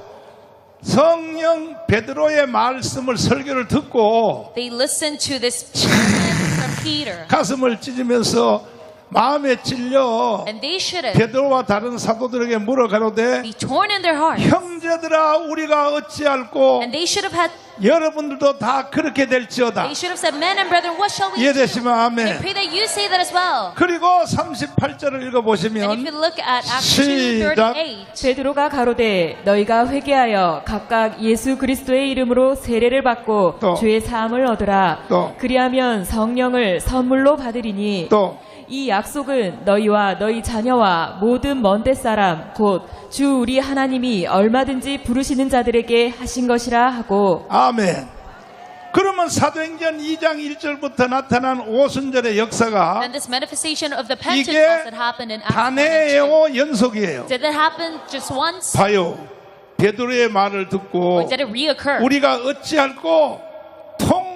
성령 베드로의 말씀을 설교를 듣고 they listened to this sermon from Peter, 가슴을 찢으면서 마음에 찔려 and they should have 베드로와 다른 사도들에게 물어가로되 be torn in their heart, 형제들아 우리가 어찌할꼬. and they should have had, 여러분들도 다 그렇게 될지어다. they should have said, men and brethren, what shall we do? 이해되시면 I 아멘. pray that you say that as well. 그리고 38절을 And if 읽어보시면 you look at Acts 시작. 2:38, 베드로가 가로되 너희가 회개하여 각각 예수 그리스도의 이름으로 세례를 받고 또. 죄 사함을 얻으라. 또. 그리하면 성령을 선물로 받으리니 또 이 약속은 너희와 너희 자녀와 모든 먼데 사람 곧 주 우리 하나님이 얼마든지 부르시는 자들에게 하신 것이라 하고 아멘. 그러면 사도행전 2장 1절부터 나타난 오순절의 역사가 and this manifestation of the 이게 Pentecost that happened in Acts 1 단해요 연속이에요. 2, did that happen just once? 봐요. 베드로의 말을 Or 듣고 did it reoccur? 우리가 어찌할꼬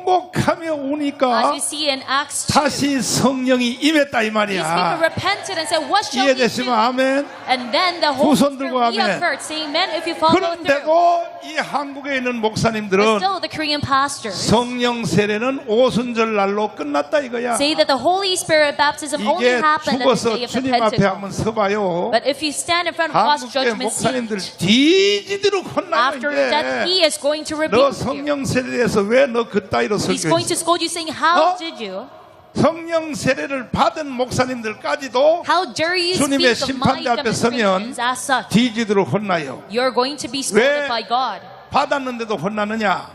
통곡하며 As 우니까 you see in Acts 2, 다시 성령이 임했다 이 these people 말이야. repented and said, what shall we 이해되시면 do? 아멘. And then the Holy 손 Spirit 들고 아멘. reoccurred, saying, men, if you follow through. 그런데도 이 한국에 있는 But 목사님들은 still, the Korean pastors 성령 세례는 오순절 날로 끝났다 이거야. say that the Holy Spirit baptism only 이게 happened on the 죽어서 day of the 주님 앞에 Pentecost. 한번 서봐요. But if you stand in front of God's 한국의 judgment 목사님들 seat, 뒤지도록 혼나요 after your death, 이제. He is going to 너 rebuke you. 성령 세례에서 왜 너 그따위로 He's going to 설교했어? scold you, saying, how 어? did you? 성령 세례를 받은 목사님들까지도 How dare you 주님의 speak of my 심판대 앞에 서면 demonstrations as such? 뒤지도록 혼나요. You're going to be scolded 왜 by God. 받았는데도 혼나느냐?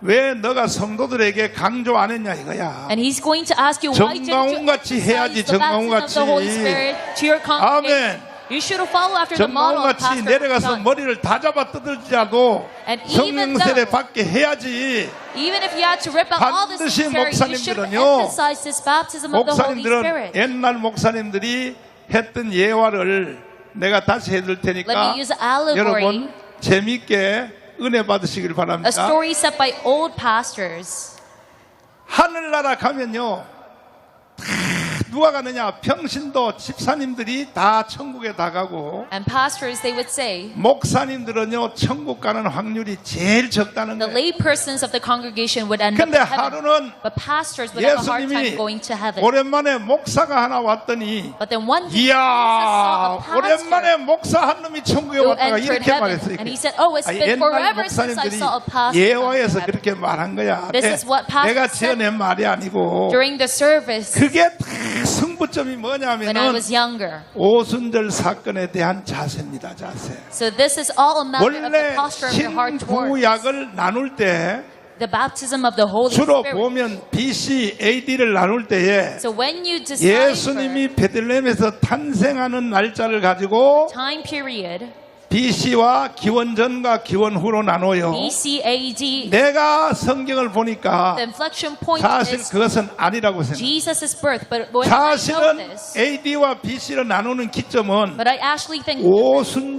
왜 너가 성도들에게 강조 안 했냐 이거야. And He's going to ask you, why didn't you 정강훈같이 해야지, exercise the baptism of the Holy 정강훈같이. Spirit to your congregation? 아멘. You should follow after the model of 정강훈같이 Pastor 내려가서 John. 머리를 다 잡아 뜯을지라도 And even 성령 세례 though- 받게 해야지. Even if you had to rip out all the 반드시 cemetery, you should 목사님들은요, emphasize this baptism of the Holy 목사님들은 Spirit. 옛날 목사님들이 했던 예화를 내가 다시 해줄 Let 테니까 me use allegory, 여러분 재미있게 은혜 받으시길 a 바랍니다. story set by old pastors. 하늘나라 가면요 다 누가 가느냐? 평신도 집사님들이 다 천국에 다 가고 And pastors, they would say, 목사님들은요 천국 가는 확률이 제일 적다는 the 거예요. lay persons of the congregation would end up 근데 in heaven. 하루는 But pastors would have a hard time 예수님이 going to heaven. 오랜만에 목사가 하나 왔더니 But then one day, Jesus 이야 saw a pastor 오랜만에 목사 한 놈이 천국에 who 왔다가 entered 이렇게 heaven. 말했어요. And he said, oh, it's been 옛날 forever since I 목사님들이 saw a pastor 예화에서 come to heaven. 그렇게 말한 거야. This is what pastor 내가 said 지어낸 말이 아니고 During the service, 그게 다 승부점이 when I 뭐냐면은 was younger. 오순절 사건에 대한 자세입니다. 자세. So this is all a matter of the 원래 posture of your heart towards 신구약을 나눌 때 the baptism of the Holy 주로 Spirit. 보면 BC, AD를 나눌 때에 So when you decipher 예수님이 베들레헴에서 탄생하는 날짜를 가지고 time period, BC와 기원전과 기원후로 나눠요. BC, AD, 내가 성경을 보니까 the inflection point 사실 is 그것은 아니라고 생각해요. Jesus' birth. But when I know 사실은 this, AD와 BC로 나누는 기점은 but I actually think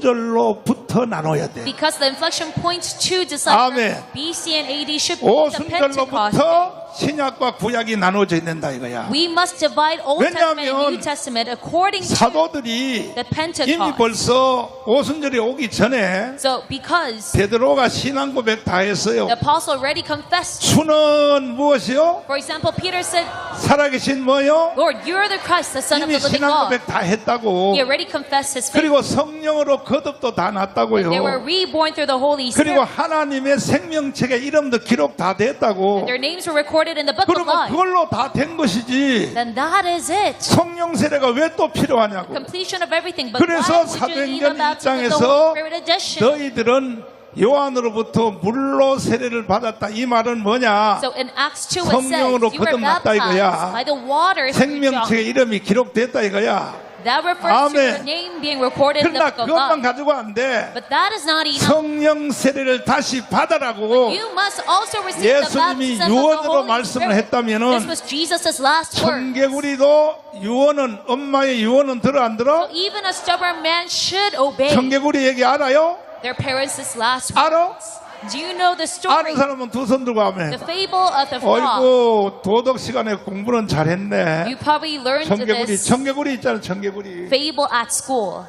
오순절로부터 나눠야 돼. because the inflection point to decipher 아멘. BC and AD should be the Pentecost. 오순절로부터 신약과 구약이 나눠져 있는다 이거야. We must divide Old Testament and 왜냐하면 New Testament according to 사도들이 the 이미 Pentecost. 벌써 오순절이 오기 전에 So because 베드로가 신앙 고백 다 했어요. the apostle already confessed. 주는 무엇이요? For example, Peter said, 살아계신 뭐요? Lord, you're the Christ, the Son of 이미 the living 신앙 God. 고백 다 했다고. He already confessed his faith. 그리고 성령으로 거듭도 다 났다고요. They were reborn through the Holy 그리고 Spirit. 하나님의 생명책에 이름도 기록 다 됐다고. Their names were recorded in the book of 그러면 life. 그걸로 다 된 것이지. Then that is it. 성령 세례가 왜 또 필요하냐고. Completion of everything. But 그래서 why would you need a 사도행전 baptism of the 1장에서 Holy Spirit edition? 너희들은 요한으로부터 물로 세례를 받았다. 이 말은 뭐냐? So in Acts 2 it says, 성령으로 you were 거듭났다 이거야. baptized by the water through John. 생명책에 이름이 기록됐다 이거야. That refers to your 아멘. name being recorded in the 그러나 book of 그것만 life. 가지고 안 돼. But that is not enough. 성령 세례를 다시 받아라고 You must also receive the 예수님이 baptism of the 유언으로 Holy 말씀을 Spirit. 했다면은 This was Jesus' last word. 청개구리도 유언은 엄마의 유언은 들어 안 들어? So even a stubborn man should obey 청개구리 얘기 알아요? their parents' last 알아? words. Do you know the story? 아는 사람은 두 손 들고 하면 The fable of the frog. 어이구 도덕 시간에 공부는 잘했네. You probably learned this 청개구리 있잖아 청개구리. fable at school.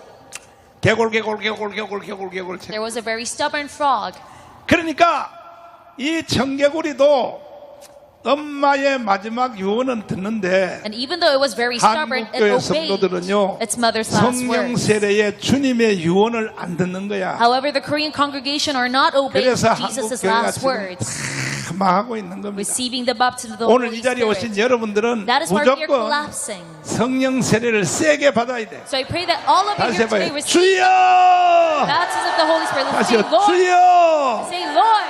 개골 책. There was a very stubborn frog. 그러니까 이 청개구리도 엄마의 마지막 유언은 듣는데 And even though it was very stubborn, it 한국교회 obeyed 성도들은요 its mother's last 성령 words. 세례에 주님의 유언을 안 듣는 거야. However, the Korean congregation are not obeying 그래서 Jesus' 한국교회가 last 지금 words, 다 망하고 있는 겁니다. receiving the baptism of the 오늘 Holy 이 자리에 Spirit. 오신 여러분들은 That is why we are 무조건 collapsing. 성령 세례를 세게 받아야 돼. So I pray that all of you 다시 here today 해봐요. receive 주여! the baptism of the Holy Spirit. Let's say, 다시요. Lord. 주여! Say, Lord.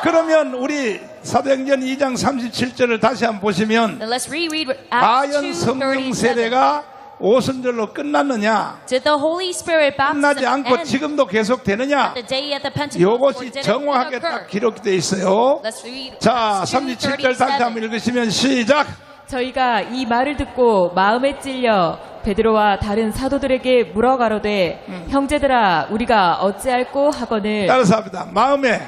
그러면 우리 사도행전 2장 37절을 다시 한번 보시면 Then let's reread Acts 과연 성령 2:37. 세례가 오순절로 끝났느냐? Did the Holy Spirit 끝나지 baptism 않고 end 지금도 계속 되느냐? the day at the Pentecost? Or 이것이 did it 정확하게 occur? 딱 기록되어 있어요. Let's read 자, Acts 37절 다시 한번 2:37. 읽으시면 시작. 저희가 이 말을 듣고 마음에 찔려 베드로와 다른 사도들에게 물어가로되 형제들아 우리가 어찌할꼬 하거늘 따라서 합니다. 마음에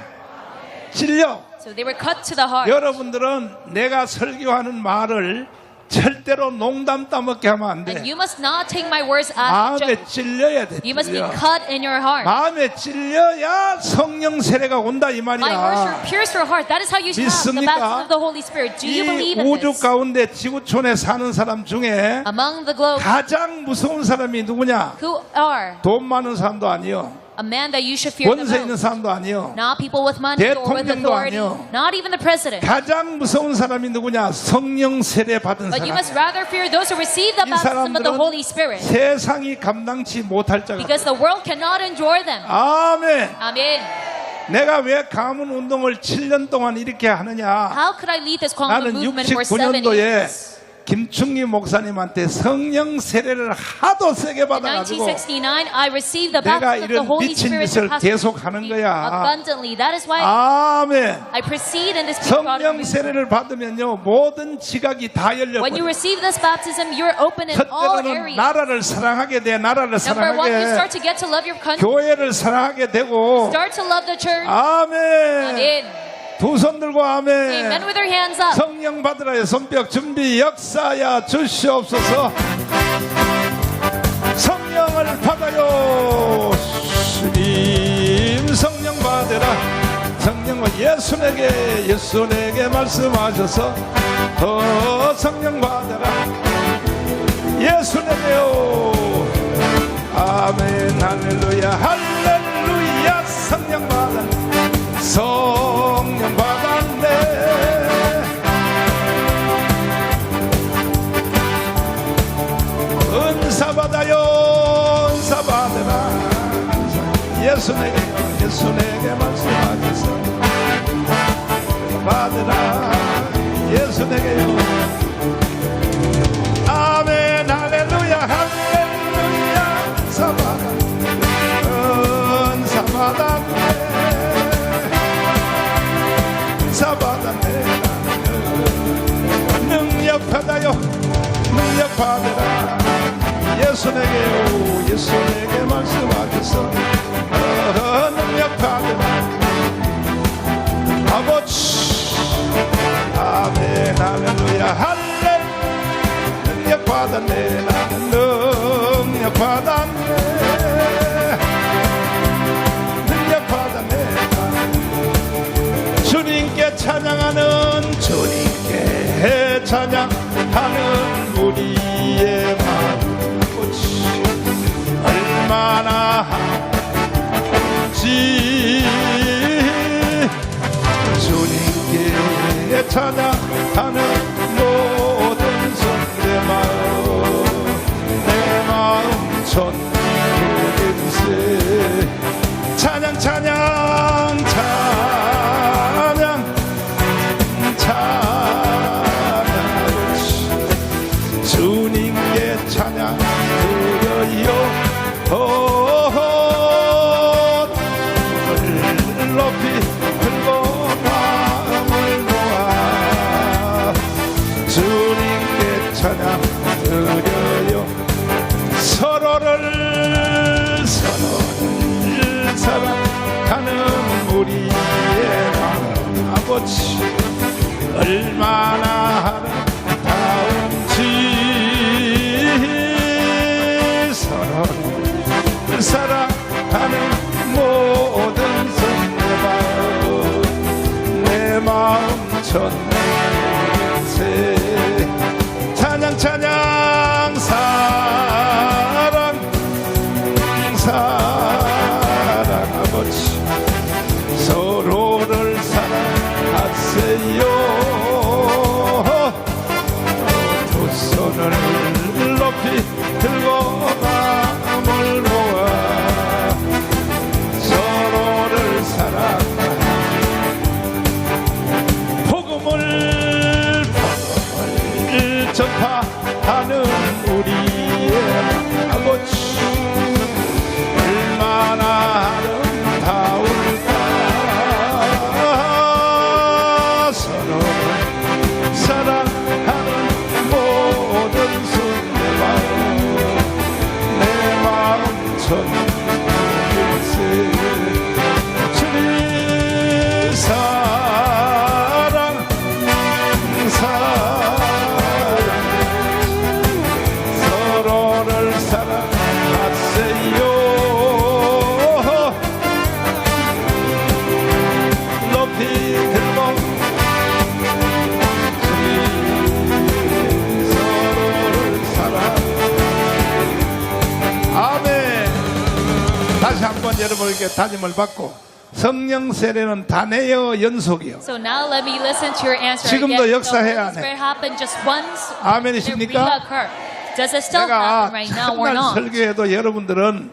찔려 So they were cut to the heart. 여러분들은 내가 설교하는 말을 절대로 농담 따먹게 하면 안 And 돼. you must not take my words as a 마음에 joke. 찔려야 돼. You must be 찔려. cut in your heart. 마음에 찔려야 성령 세례가 온다 이 My words 말이야. should pierce your heart. That is how you should have the 믿습니까? baptism of the Holy Spirit. Do you 이 believe in 우주 this? 가운데 지구촌에 사는 사람 중에 Among the globe, 가장 무서운 사람이 누구냐? who are 돈 많은 사람도 아니요. a man that you should fear the 권세 있는 most? 사람도 아니요. Not people with money or with 대통령도 authority. 아니요. Not even the president. 가장 무서운 사람이 누구냐? 성령 세례 받은 But you must 사람. rather fear those who receive the 이 baptism of the 사람들은 Holy Spirit. 세상이 감당치 못할 자가. Because the world cannot endure them. 아멘. Amen. 내가 왜 가문 운동을 7년 동안 이렇게 하느냐? How could I lead this Congo 나는 movement for 7 69년도에 years? 김충기 목사님한테 성령 세례를 하도 세게 In 받아가지고 1969, I received the 내가 baptism of the 이런 Holy 미친 Spirit 짓을 to pass 계속 하는 거야. abundantly. That is why 아멘. I proceed in this big 성령 movement. 세례를 받으면요 모든 지각이 다 When you 열려버려. receive this baptism, you're open in all 첫째로는 areas. 나라를 사랑하게 돼. 나라를 Number one, you 사랑하게. start to get to love your country. 교회를 사랑하게 되고. Start to love the church. 아멘. Amen. 두 손 들고 Amen 아멘. with our hands up. 성령 받으라의 손뼉 준비 역사야 주시옵소서. 성령을 받아요. 주님 성령 받으라. 성령은 예수에게 말씀하셔서 성령 받으라. 예수에게요. 아멘 할렐루야 할렐루야. 성령 받아. 성령 받았네. 은사 받아요. 은사 받으라. 예수에게 말씀하셔서 받으라. 예수에게요. 아멘 할렐루야 할렐루야. 은사 받아. 은사 받았네. 받았네. 능력 받아요. 능력 받으라. 예수에게 말씀하셔서 능력 받으라. 아버지 아멘 할렐루야 할렐 능력 받았네. 나는 능력 받았네. 능력 받았네. 주님께 찬양하는 주님께 찬양하는 우리의 마음 얼마나 한지 주님께 찬양하는 모든 손내 마음 전부인세 찬양 주님께 찬양 드려요. 손을 높이 들고 마음을 모아 주님께 찬양 드려요. 서로를 사랑하는 우리의 마음 아버지 얼마나 아름다운지 서로를 사랑하는 모든 내 마음 전세 찬양 사랑 아버지 서로를 사랑하세요. 두 손을 높이 들고 마음을 모아 서로를 사랑하는 복음을 전파하는 우리의 아버지 얼마나 아름다울까. 서로를 사랑하는 모든 손내 마음 전일세 주님 사랑 여러분에게 다짐을 받고 성령 세례는 단해요 연속이요. So now let me listen to your answer 지금도 again. 역사해야 The Holy 하네. Spirit happened just once. 아멘이십니까? Reoccur. Does it still 내가 happen right now or 첫날 not? 설교해도 여러분들은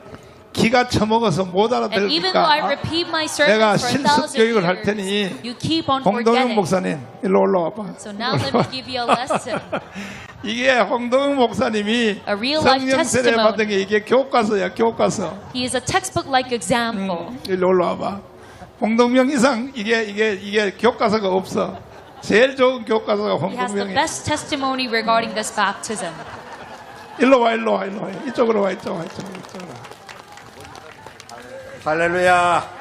기가 처먹어서 못 And even though I 알아들으니까 repeat my 내가 sermons for 실습 1,000 교육을 할 years, 테니 you keep on 홍동영 forgetting. 목사님 일로 올라와봐. So now let me give you a lesson. 이게 홍동영 목사님이 A real life 성령 세례 testimony. 받은 게 이게 교과서야 교과서. He is a textbook-like example. 일로 올라와봐. 홍동영 이상 이게 교과서가 없어. 제일 좋은 교과서가 He has the 홍동영이. best testimony regarding this baptism. 일로 와. 이쪽으로 와. 이쪽으로. 할렐루야.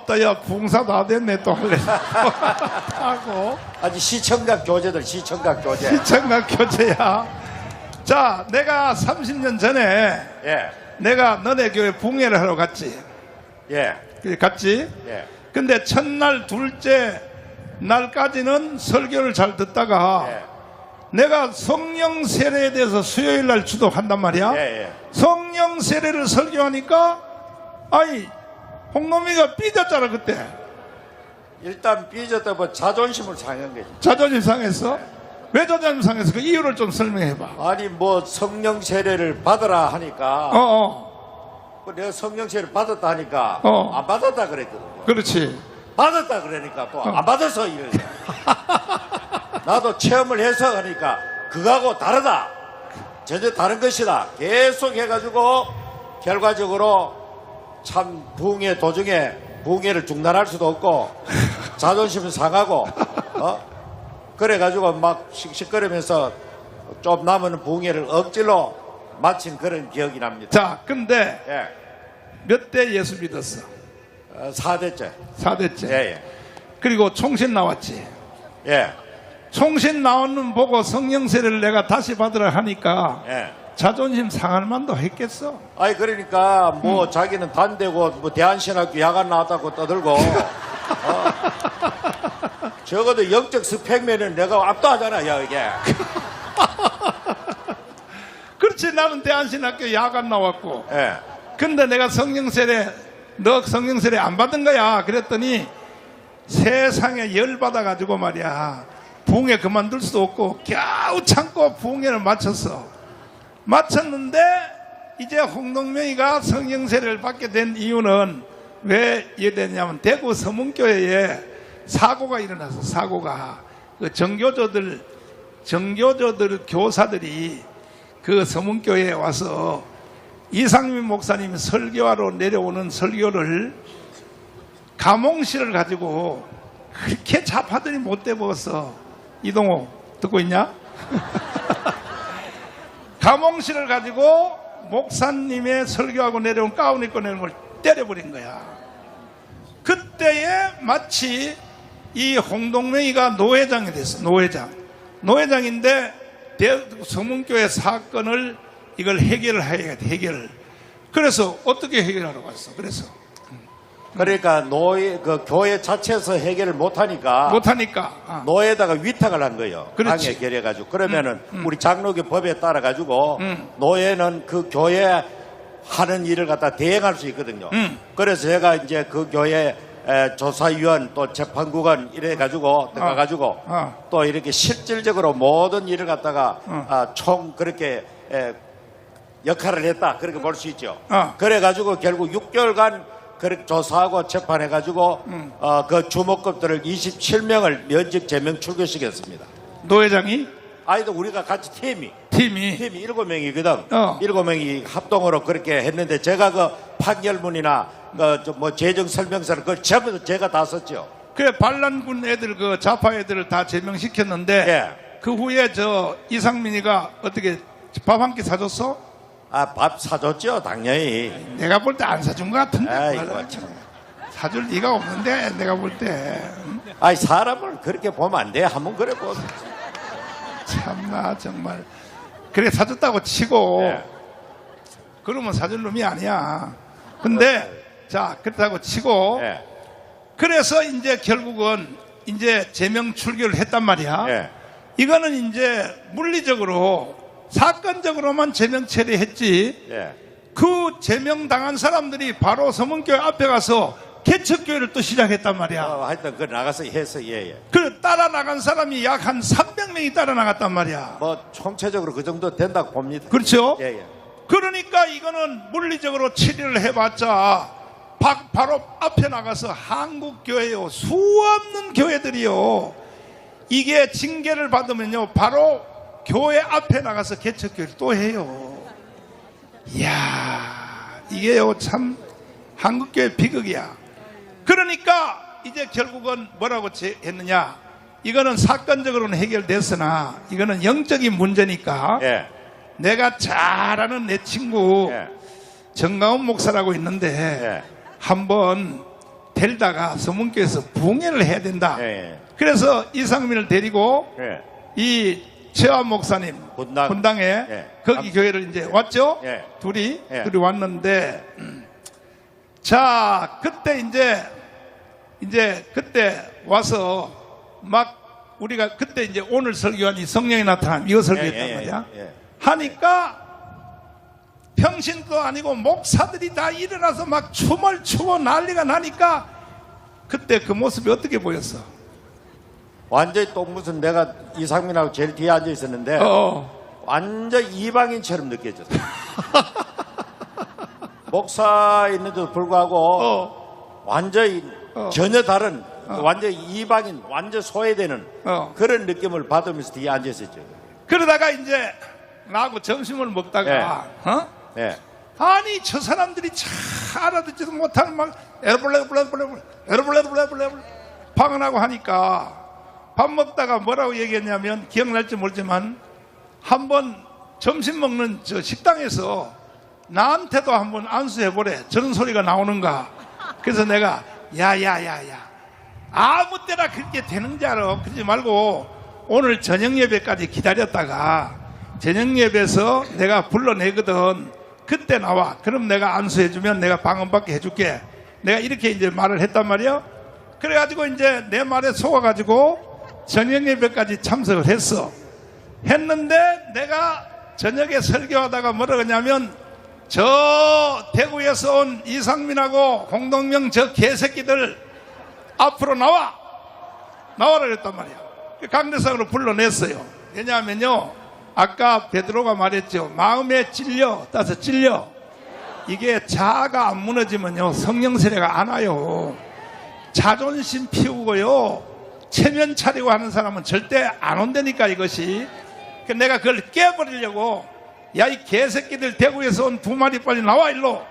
또야 봉사 다 됐네 또 할래. 하고 아주 시청각 교제들, 시청각 교제. 시청각 교체야. 자, 내가 30년 전에 예, 내가 너네 교회 붕해를 하러 갔지. 예, 갔지. 예. 근데 첫날 둘째 날까지는 설교를 잘 듣다가 예. 내가 성령 세례에 대해서 수요일 날 주도한단 말이야. 예, 예. 성령 세례를 설교하니까 아이 홍놈이가 삐졌잖아 그때. 일단 삐졌다고 자존심을 상한 거지. 자존심 상했어? 왜 자존심 상했어? 그 이유를 좀 설명해봐. 아니 뭐 성령 세례를 받으라 하니까 내가 성령 세례를 받았다 하니까 안 받았다 그랬거든요. 그렇지. 받았다 그러니까 또 안 받아서 이래. 나도 체험을 해서 하니까 그거하고 다르다. 전혀 다른 것이다. 계속 해가지고 결과적으로 참 부흥회 도중에 부흥회를 중단할 수도 없고 자존심은 상하고 그래가지고 막 씩씩거리면서 좀 남은 부흥회를 억지로 마친 그런 기억이 납니다. 자, 근데 예, 몇 대 예수 믿었어? 4대째. 4대째. 예, 그리고 총신 나왔지. 예, 예, 총신 나오는 보고 성령 세례를 내가 다시 받으라 하니까 예. 자존심 상할 만도 했겠어. 아니 그러니까 뭐 자기는 단대고 뭐 대한신학교 야간 나왔다고 떠들고 적어도 영적 스펙면은 내가 압도하잖아 야 이게. 그렇지. 나는 대한신학교 야간 나왔고 예. 근데 내가 성령 세례 너 성령 세례 안 받은 거야 그랬더니 세상에 열 받아가지고 말이야 부흥회 그만둘 수도 없고 겨우 참고 부흥회를 마쳤는데 이제 홍동명이가 성령 세례를 받게 된 이유는 왜 이랬냐면 대구 서문교회에 사고가 일어나서 사고가 그 정교조들 교사들이 그 서문교회에 와서 이상민 목사님이 설교하러 내려오는 설교를 가몽실을 가지고 그렇게 잡하더니 못돼 먹었어. 이동호 듣고 있냐? 가몽실을 가지고 목사님의 설교하고 내려온 가운 입고 내려온 걸 때려버린 거야. 그때에 마치 이 홍동명이가 노회장이 됐어. 노회장인데 서문교회 사건을 이걸 해결을 해야 돼. 해결을. 그래서 어떻게 해결하러 갔어? 그래서 그러니까 그 교회 자체에서 해결을 못하니까 노예에다가 위탁을 한 거예요. 그렇지. 당에 결해가지고 그러면은 우리 장로교 법에 따라 가지고 노예는 그 교회 하는 일을 갖다 대행할 수 있거든요. 그래서 제가 이제 그 교회 조사위원 또 재판국은 이래 가지고 들어가가지고 또 이렇게 실질적으로 모든 일을 갖다가 총 그렇게 역할을 했다 그렇게 볼 수 있죠. 그래가지고 결국 6개월간 그렇게 조사하고 재판해가지고 그 주목급들을 27명을 면직 제명 출교시켰습니다. 노회장이 아이도 우리가 같이 팀이 팀이 7명이거든. 7명이 합동으로 그렇게 했는데 제가 그 판결문이나 뭐 재정 설명서를 그걸 전부 제가 다 썼죠. 그래 반란군 애들 그 좌파 애들을 다 제명시켰는데 예. 그 후에 저 이상민이가 어떻게 밥 한 끼 사줬어? 밥 사줬죠 당연히. 내가 볼 때 안 사준 것 같은데. 아이고 참. 사줄 리가 없는데 내가 볼 때. 아이 사람을 그렇게 보면 안 돼. 한번 그래 보. 참나 정말. 그래 사줬다고 치고 예. 그러면 사줄 놈이 아니야. 근데 자 그렇다고 치고 예. 그래서 이제 결국은 이제 제명 출교를 했단 말이야. 예. 이거는 이제 물리적으로 사건적으로만 제명 처리했지 예. 그 제명당한 사람들이 바로 서문교회 앞에 가서 개척교회를 또 시작했단 말이야. 하여튼 그 나가서 해서 예. 그 따라 나간 사람이 약 한 300명이 따라 나갔단 말이야. 뭐 총체적으로 그 정도 된다고 봅니다. 그렇죠? 예. 그러니까 이거는 물리적으로 치료를 해봤자 바로 앞에 나가서 한국교회요, 수없는 교회들이요, 이게 징계를 받으면요 바로 교회 앞에 나가서 개척교회를 또 해요. 이야, 이게요 참 한국교회 비극이야. 그러니까 이제 결국은 뭐라고 했느냐, 이거는 사건적으로는 해결됐으나 이거는 영적인 문제니까 예. 내가 잘 아는 내 친구 예. 정가운 목사라고 있는데 예. 한번 데리다가 서문교에서 부흥회를 해야 된다. 예. 그래서 이상민을 데리고 예. 이 최환 목사님 분당. 에 예. 거기 교회를 이제 왔죠. 예. 둘이 왔는데 자 그때 이제 그때 와서 막 우리가 그때 이제 오늘 설교한 이 성령이 나타남 이거 설교했단 말이야. 하니까 평신도 아니고 목사들이 다 일어나서 막 춤을 추고 난리가 나니까 그때 그 모습이 어떻게 보였어? 완전히 또 무슨 내가 이상민하고 제일 뒤에 앉아 있었는데 완전 이방인처럼 느껴졌어. 목사인데도 불구하고 완전히 전혀 다른 완전 이방인, 완전 소외되는 그런 느낌을 받으면서 뒤에 앉아 있었죠. 그러다가 이제 나하고 점심을 먹다가 네. 아니 저 사람들이 참 알아듣지도 못하는 막 에르블레블레블레블레 방언하고 하니까 밥 먹다가 뭐라고 얘기했냐면 기억날지 모르지만 한번 점심 먹는 저 식당에서 나한테도 한번 안수해보래, 저런 소리가 나오는가. 그래서 내가 야야야야 아무 때나 그렇게 되는 줄 알아. 그러지 말고 오늘 저녁 예배까지 기다렸다가 저녁 예배에서 내가 불러내거든. 그때 나와. 그럼 내가 안수해주면 내가 방언받게 해줄게. 내가 이렇게 이제 말을 했단 말이야. 그래가지고 이제 내 말에 속아가지고 저녁 예배까지 참석을 했는데 내가 저녁에 설교하다가 뭐라고 했냐면 저 대구에서 온 이상민하고 공동명 저 개새끼들 앞으로 나와라 그랬단 말이야. 강대상으로 불러냈어요. 왜냐하면요 아까 베드로가 말했죠. 마음에 따서 찔려. 이게 자아가 안 무너지면요 성령 세례가 안 와요. 자존심 피우고요 체면 차리고 하는 사람은 절대 안 온다니까 이것이. 내가 그걸 깨버리려고 야 이 개새끼들 대구에서 온 두 마리 빨리 나와 일로.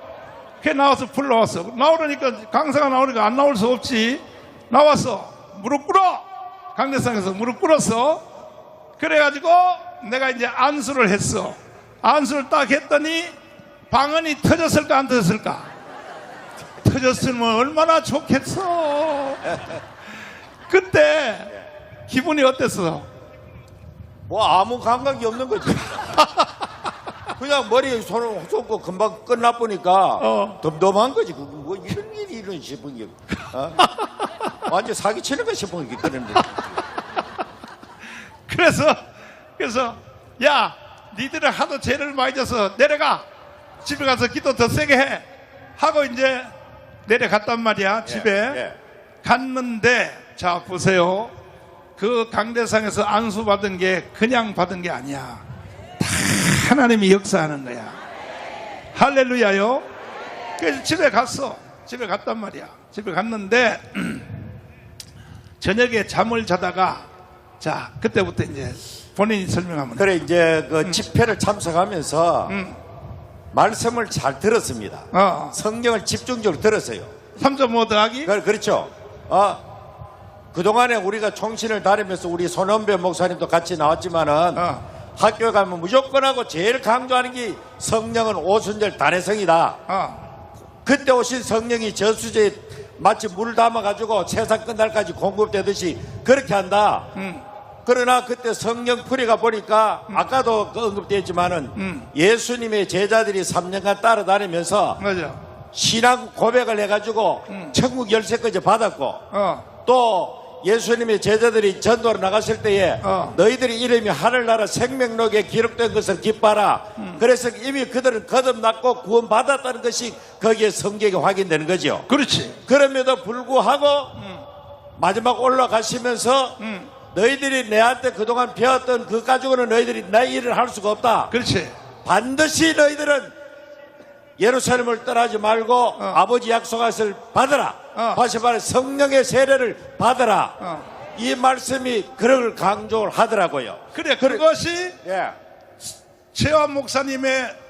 그래 나와서 불러왔어. 나오려니까 강사가 나오니까 안 나올 수 없지. 나와서 무릎 꿇어. 강대상에서 무릎 꿇었어. 그래가지고 내가 이제 안수를 했어. 안수를 딱 했더니 방언이 터졌을까 안 터졌을까? 터졌으면 얼마나 좋겠어. 그때 기분이 어땠어? 뭐 아무 감각이 없는 거지. 그냥 머리에 손을 쏟고 금방 끝나보니까 덤덤한 거지. 뭐 이런 일이 이런 싶은 게 완전 사기치는 거 싶은 게 그런 데. 그래서 야 니들은 하도 죄를 많이 져서 내려가. 집에 가서 기도 더 세게 해 하고 이제 내려갔단 말이야. 집에 갔는데 자 보세요. 그 강대상에서 안수 받은 게 그냥 받은 게 아니야. 다 하나님이 역사하는 거야. 할렐루야요. 그래서 집에 갔단 말이야. 집에 갔는데 저녁에 잠을 자다가 자 그때부터 이제 본인이 설명하면 그래 이제 그 집회를 참석하면서 말씀을 잘 들었습니다. 성경을 집중적으로 들었어요. 3.5 더하기? 그렇죠. 그동안에 우리가 총신을 다니면서 우리 손원배 목사님도 같이 나왔지만은 학교에 가면 무조건 하고 제일 강조하는 게 성령은 오순절 단회성이다. 그때 오신 성령이 저수지에 마치 물을 담아가지고 세상 끝날까지 공급되듯이 그렇게 한다. 그러나 그때 성령 풀이가 보니까 아까도 그 언급되었지만은 예수님의 제자들이 3년간 따라다니면서 맞아. 신앙 고백을 해가지고 천국 열쇠까지 받았고 또 예수님의 제자들이 전도로 나갔을 때에 너희들의 이름이 하늘나라 생명록에 기록된 것을 기뻐하라. 그래서 이미 그들은 거듭났고 구원받았다는 것이 거기에 성경에 확인되는 거죠. 그렇지. 그럼에도 불구하고 마지막 올라가시면서 너희들이 내한테 그동안 배웠던 그 가지고는 너희들이 내 일을 할 수가 없다. 그렇지. 반드시 너희들은 예루살렘을 떠나지 말고 아버지 약속하실 받으라. 다시 말해 성령의 세례를 받으라. 이 말씀이 그걸 강조를 하더라고요. 그래, 그것이 예. 최환 목사님의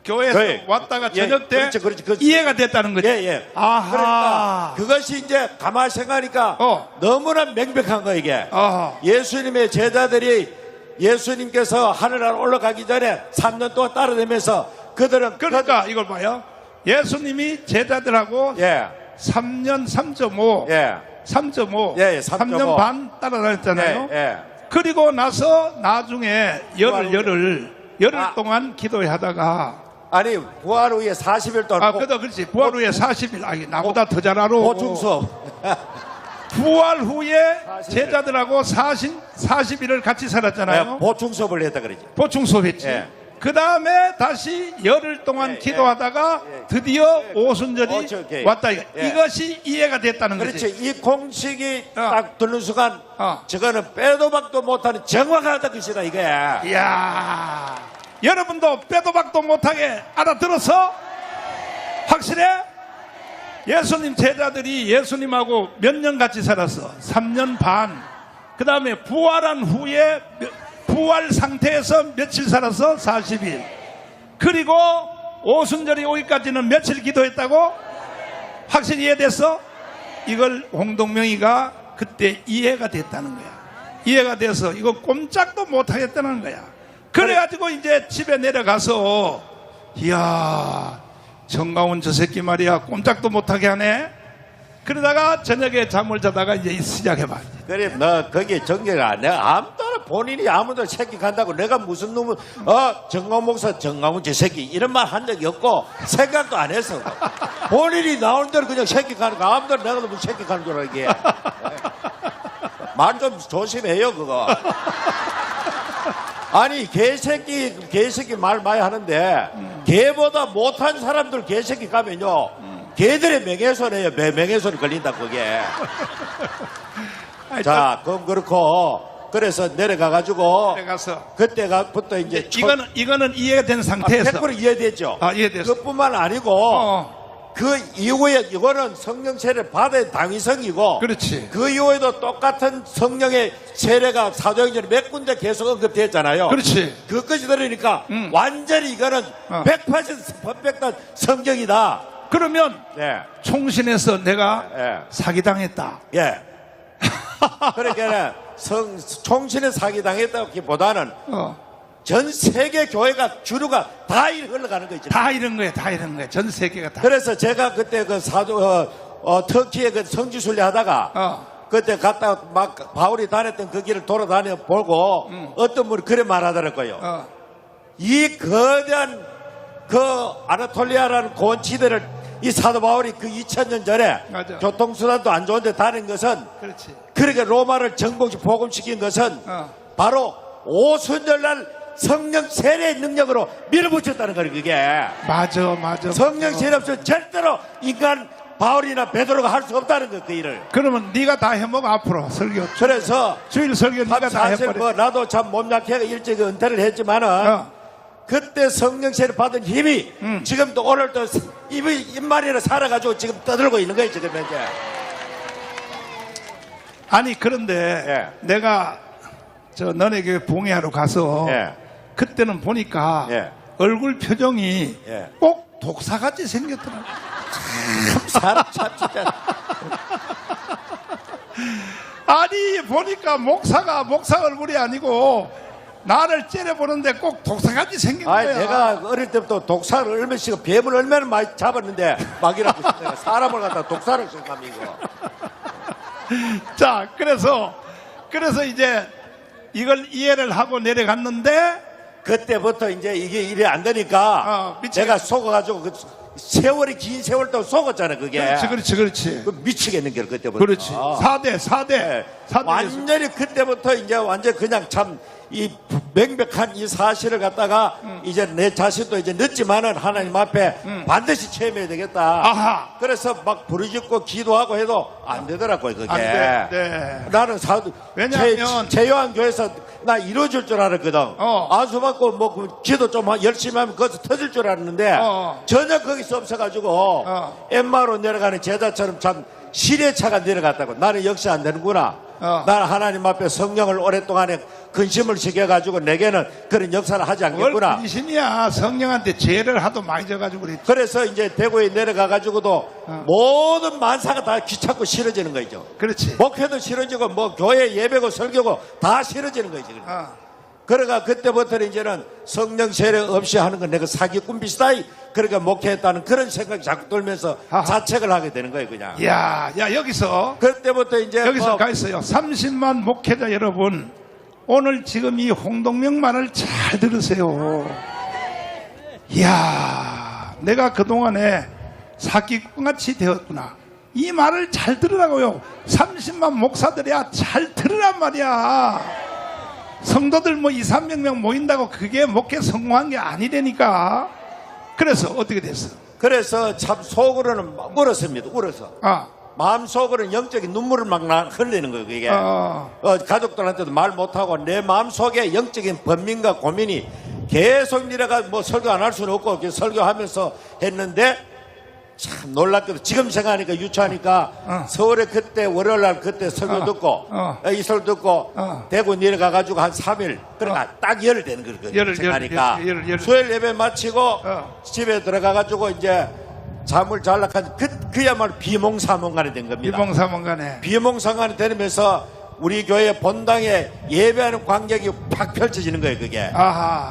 교회에서 그래. 왔다가 예, 저녁 때 그렇죠. 이해가 됐다는 거지. 예, 예. 아하. 그러니까 그것이 이제 가만히 생각하니까 너무나 명백한 거 이게. 아하. 예수님의 제자들이 예수님께서 하늘나라 올라가기 전에 3년 동안 따라다니면서 그들은 그러니까 이걸 봐요. 예수님이 제자들하고 예. 3년 3.5 예. 3.5 예, 3.5. 3년 반 따라다녔잖아요. 예, 예. 그리고 나서 나중에 열흘 아. 동안 기도하다가 아니 부활 후에 40일 동안 그래도 그렇지. 부활 후에 40일. 나보다 더 잘 알아. 보충수업 부활 후에 제자들하고 40일을 같이 살았잖아요. 보충수업을 했다 그러지. 보충 수업했지. 예. 그 다음에 다시 열흘 동안 예, 기도하다가 예. 드디어 오순절이 오케이. 왔다. 예. 이것이 이해가 됐다는 그렇지. 거지. 이 공식이 딱 듣는 순간 어. 저거는 빼도 박도 못하는 정확하다 것이다 이게. 이야, 여러분도 빼도 박도 못하게 알아들어서 확실해? 예수님 제자들이 예수님하고 몇 년 같이 살았어? 3년 반. 그 다음에 부활한 후에 부활 상태에서 며칠 살았어? 40일. 그리고 오순절이 오기까지는 며칠 기도했다고? 확실히 이해됐어? 이걸 홍동명이가 그때 이해가 됐다는 거야. 이해가 돼서 이거 꼼짝도 못하겠다는 거야. 그래가지고 이제 집에 내려가서 이야, 정가운 저 새끼 말이야 꼼짝도 못하게 하네. 그러다가 저녁에 잠을 자다가 이제 시작해봐. 그래, 너 거기에 정계가 내가 아무도 본인이 아무도 새끼 간다고 내가 무슨 놈을 정가운 목사 정가운 저 새끼 이런 말 한 적이 없고 생각도 안 했어. 본인이 나오는 대로 그냥 새끼 가는 거 아무도 내가 무슨 새끼 가는 줄 알게. 말 좀 조심해요 그거. 아니 개새끼 말 많이 하는데 개보다 못한 사람들 개새끼 가면요 개들의 명예훼손이에요. 명예훼손이 걸린다 그게. 자 그럼 그렇고 그래서 내려가가지고 내려가서 그때가부터 이제 이거는 이해가 된 상태에서 100% 이해됐죠. 이해됐어. 그뿐만 아니고 그 이후에 이거는 성령 세례를 받은 당위성이고 그렇지. 그 이후에도 똑같은 성령의 세례가 사도행전에 몇 군데 계속 언급됐잖아요. 그렇지. 그것이 들으니까 완전히 이거는 100% 퍼펙트한 성경이다. 그러면 예. 총신에서 내가 예. 사기당했다. 예. 그러니까 총신의 사기당했다기보다는 전 세계 교회가 주류가 다 흘러가는 거 있죠. 다 이런 거야. 전 세계가 다. 그래서 제가 그때 그 터키에 그 성지순례 하다가 그때 갔다 막 바울이 다녔던 그 길을 돌아다녀 보고 어떤 분이 그래 말하더라고요. 이 거대한 그 아나톨리아라는 고원지대를 이 사도 바울이 그 2000년 전에 맞아. 교통수단도 안 좋은데 다닌 것은 그렇지. 그렇게 로마를 정복시 복음시킨 것은 바로 오순절날 성령 세례의 능력으로 밀어붙였다는 거예요. 그게 맞아. 성령 세례 없으면 절대로 인간 바울이나 베드로가 할 수 없다는 거 그 일을. 그러면 네가 다 해먹어 앞으로 설교. 그래서 주일 설교 네가 다 사실 해버려. 뭐 나도 참 몸 약해가 일찍 은퇴를 했지만은 그때 성령 세례 받은 힘이 지금도 오늘 또 입만이나 살아가지고 지금 떠들고 있는 거예요 지금 현재. 아니 그런데 예. 내가 저 너네 교회 봉회하러 가서 예. 그때는 보니까 예. 얼굴 표정이 예. 꼭 독사같이 생겼더라고. 사람 참 진짜. 아니 보니까 목사 얼굴이 아니고 나를 째려보는데 꼭 독사같이 생긴 아니 거야. 내가 어릴 때부터 독사를 얼마씩 뱀을 얼마나 많이 잡았는데 막이라고 내가 사람을 갖다 독사를 생각하면 이거. 자 그래서 이제 이걸 이해를 하고 내려갔는데 그때부터 이제 이게 일이 안 되니까 미치겠다. 제가 속아가지고 세월이 긴 세월 동안 속았잖아 그게. 그렇지. 그 미치겠는 게 그때부터. 그렇지. 4대. 네. 완전히 그때부터 이제 완전 그냥 참 이 명백한 이 사실을 갖다가 이제 내 자신도 이제 늦지만은 하나님 앞에 반드시 체험해야 되겠다. 아하. 그래서 막 부르짖고 기도하고 해도 안 되더라고요 그게. 안 돼. 네. 나는 왜냐하면 제요한 교회에서 나 이루어질 줄 알았거든. 안수받고 뭐 그 기도 좀 열심히 하면 거기서 터질 줄 알았는데 전혀 거기서 없어가지고 엠마로 내려가는 제자처럼 참 시내차가 내려갔다고. 나는 역시 안 되는구나. 나는 하나님 앞에 성령을 오랫동안에 근심을 시켜가지고 내게는 그런 역사를 하지 않겠구나. 뭘 근심이야. 성령한테 죄를 하도 많이 져가지고 그랬지. 그래서 이제 대구에 내려가가지고도 모든 만사가 다 귀찮고 싫어지는 거죠. 그렇지. 목회도 싫어지고 뭐 교회 예배고 설교고 다 싫어지는 거죠. 그러니까 그때부터는 이제는 성령 세례 없이 하는 건 내가 사기꾼 비슷하 그러니까 목회했다는 그런 생각이 자꾸 들면서 자책을 하게 되는 거예요 그냥. 야 여기서 그때부터 이제 여기서 가 있어요. 30만 목회자 여러분, 오늘 지금 이 홍동명 말을 잘 들으세요. 이야, 내가 그동안에 사기꾼같이 되었구나. 이 말을 잘 들으라고요. 30만 목사들이야 잘 들으란 말이야. 성도들 뭐 2, 300명 모인다고 그게 목회 성공한 게 아니라니까. 그래서 어떻게 됐어? 그래서 참 속으로는 막 울었습니다. 울어서. 마음속으로는 영적인 눈물을 막 흘리는 거예요 그게. 가족들한테도 말 못하고 내 마음속에 영적인 번민과 고민이 계속 내려가. 뭐 설교 안 할 수는 없고 설교하면서 했는데 참 놀랍게도 지금 생각하니까 유치하니까 서울에 그때 월요일날 그때 설교 듣고 이 설교 듣고 대구 내려가가지고 한 3일 그러니까 딱 열흘 되는 거예요. 생각하니까 수요일 예배 마치고 집에 들어가가지고 이제 잠을 잘락한 그야말로 비몽사몽간이 된 겁니다. 비몽사몽간이 되면서 우리 교회 본당에 예배하는 광경이 팍 펼쳐지는 거예요 그게.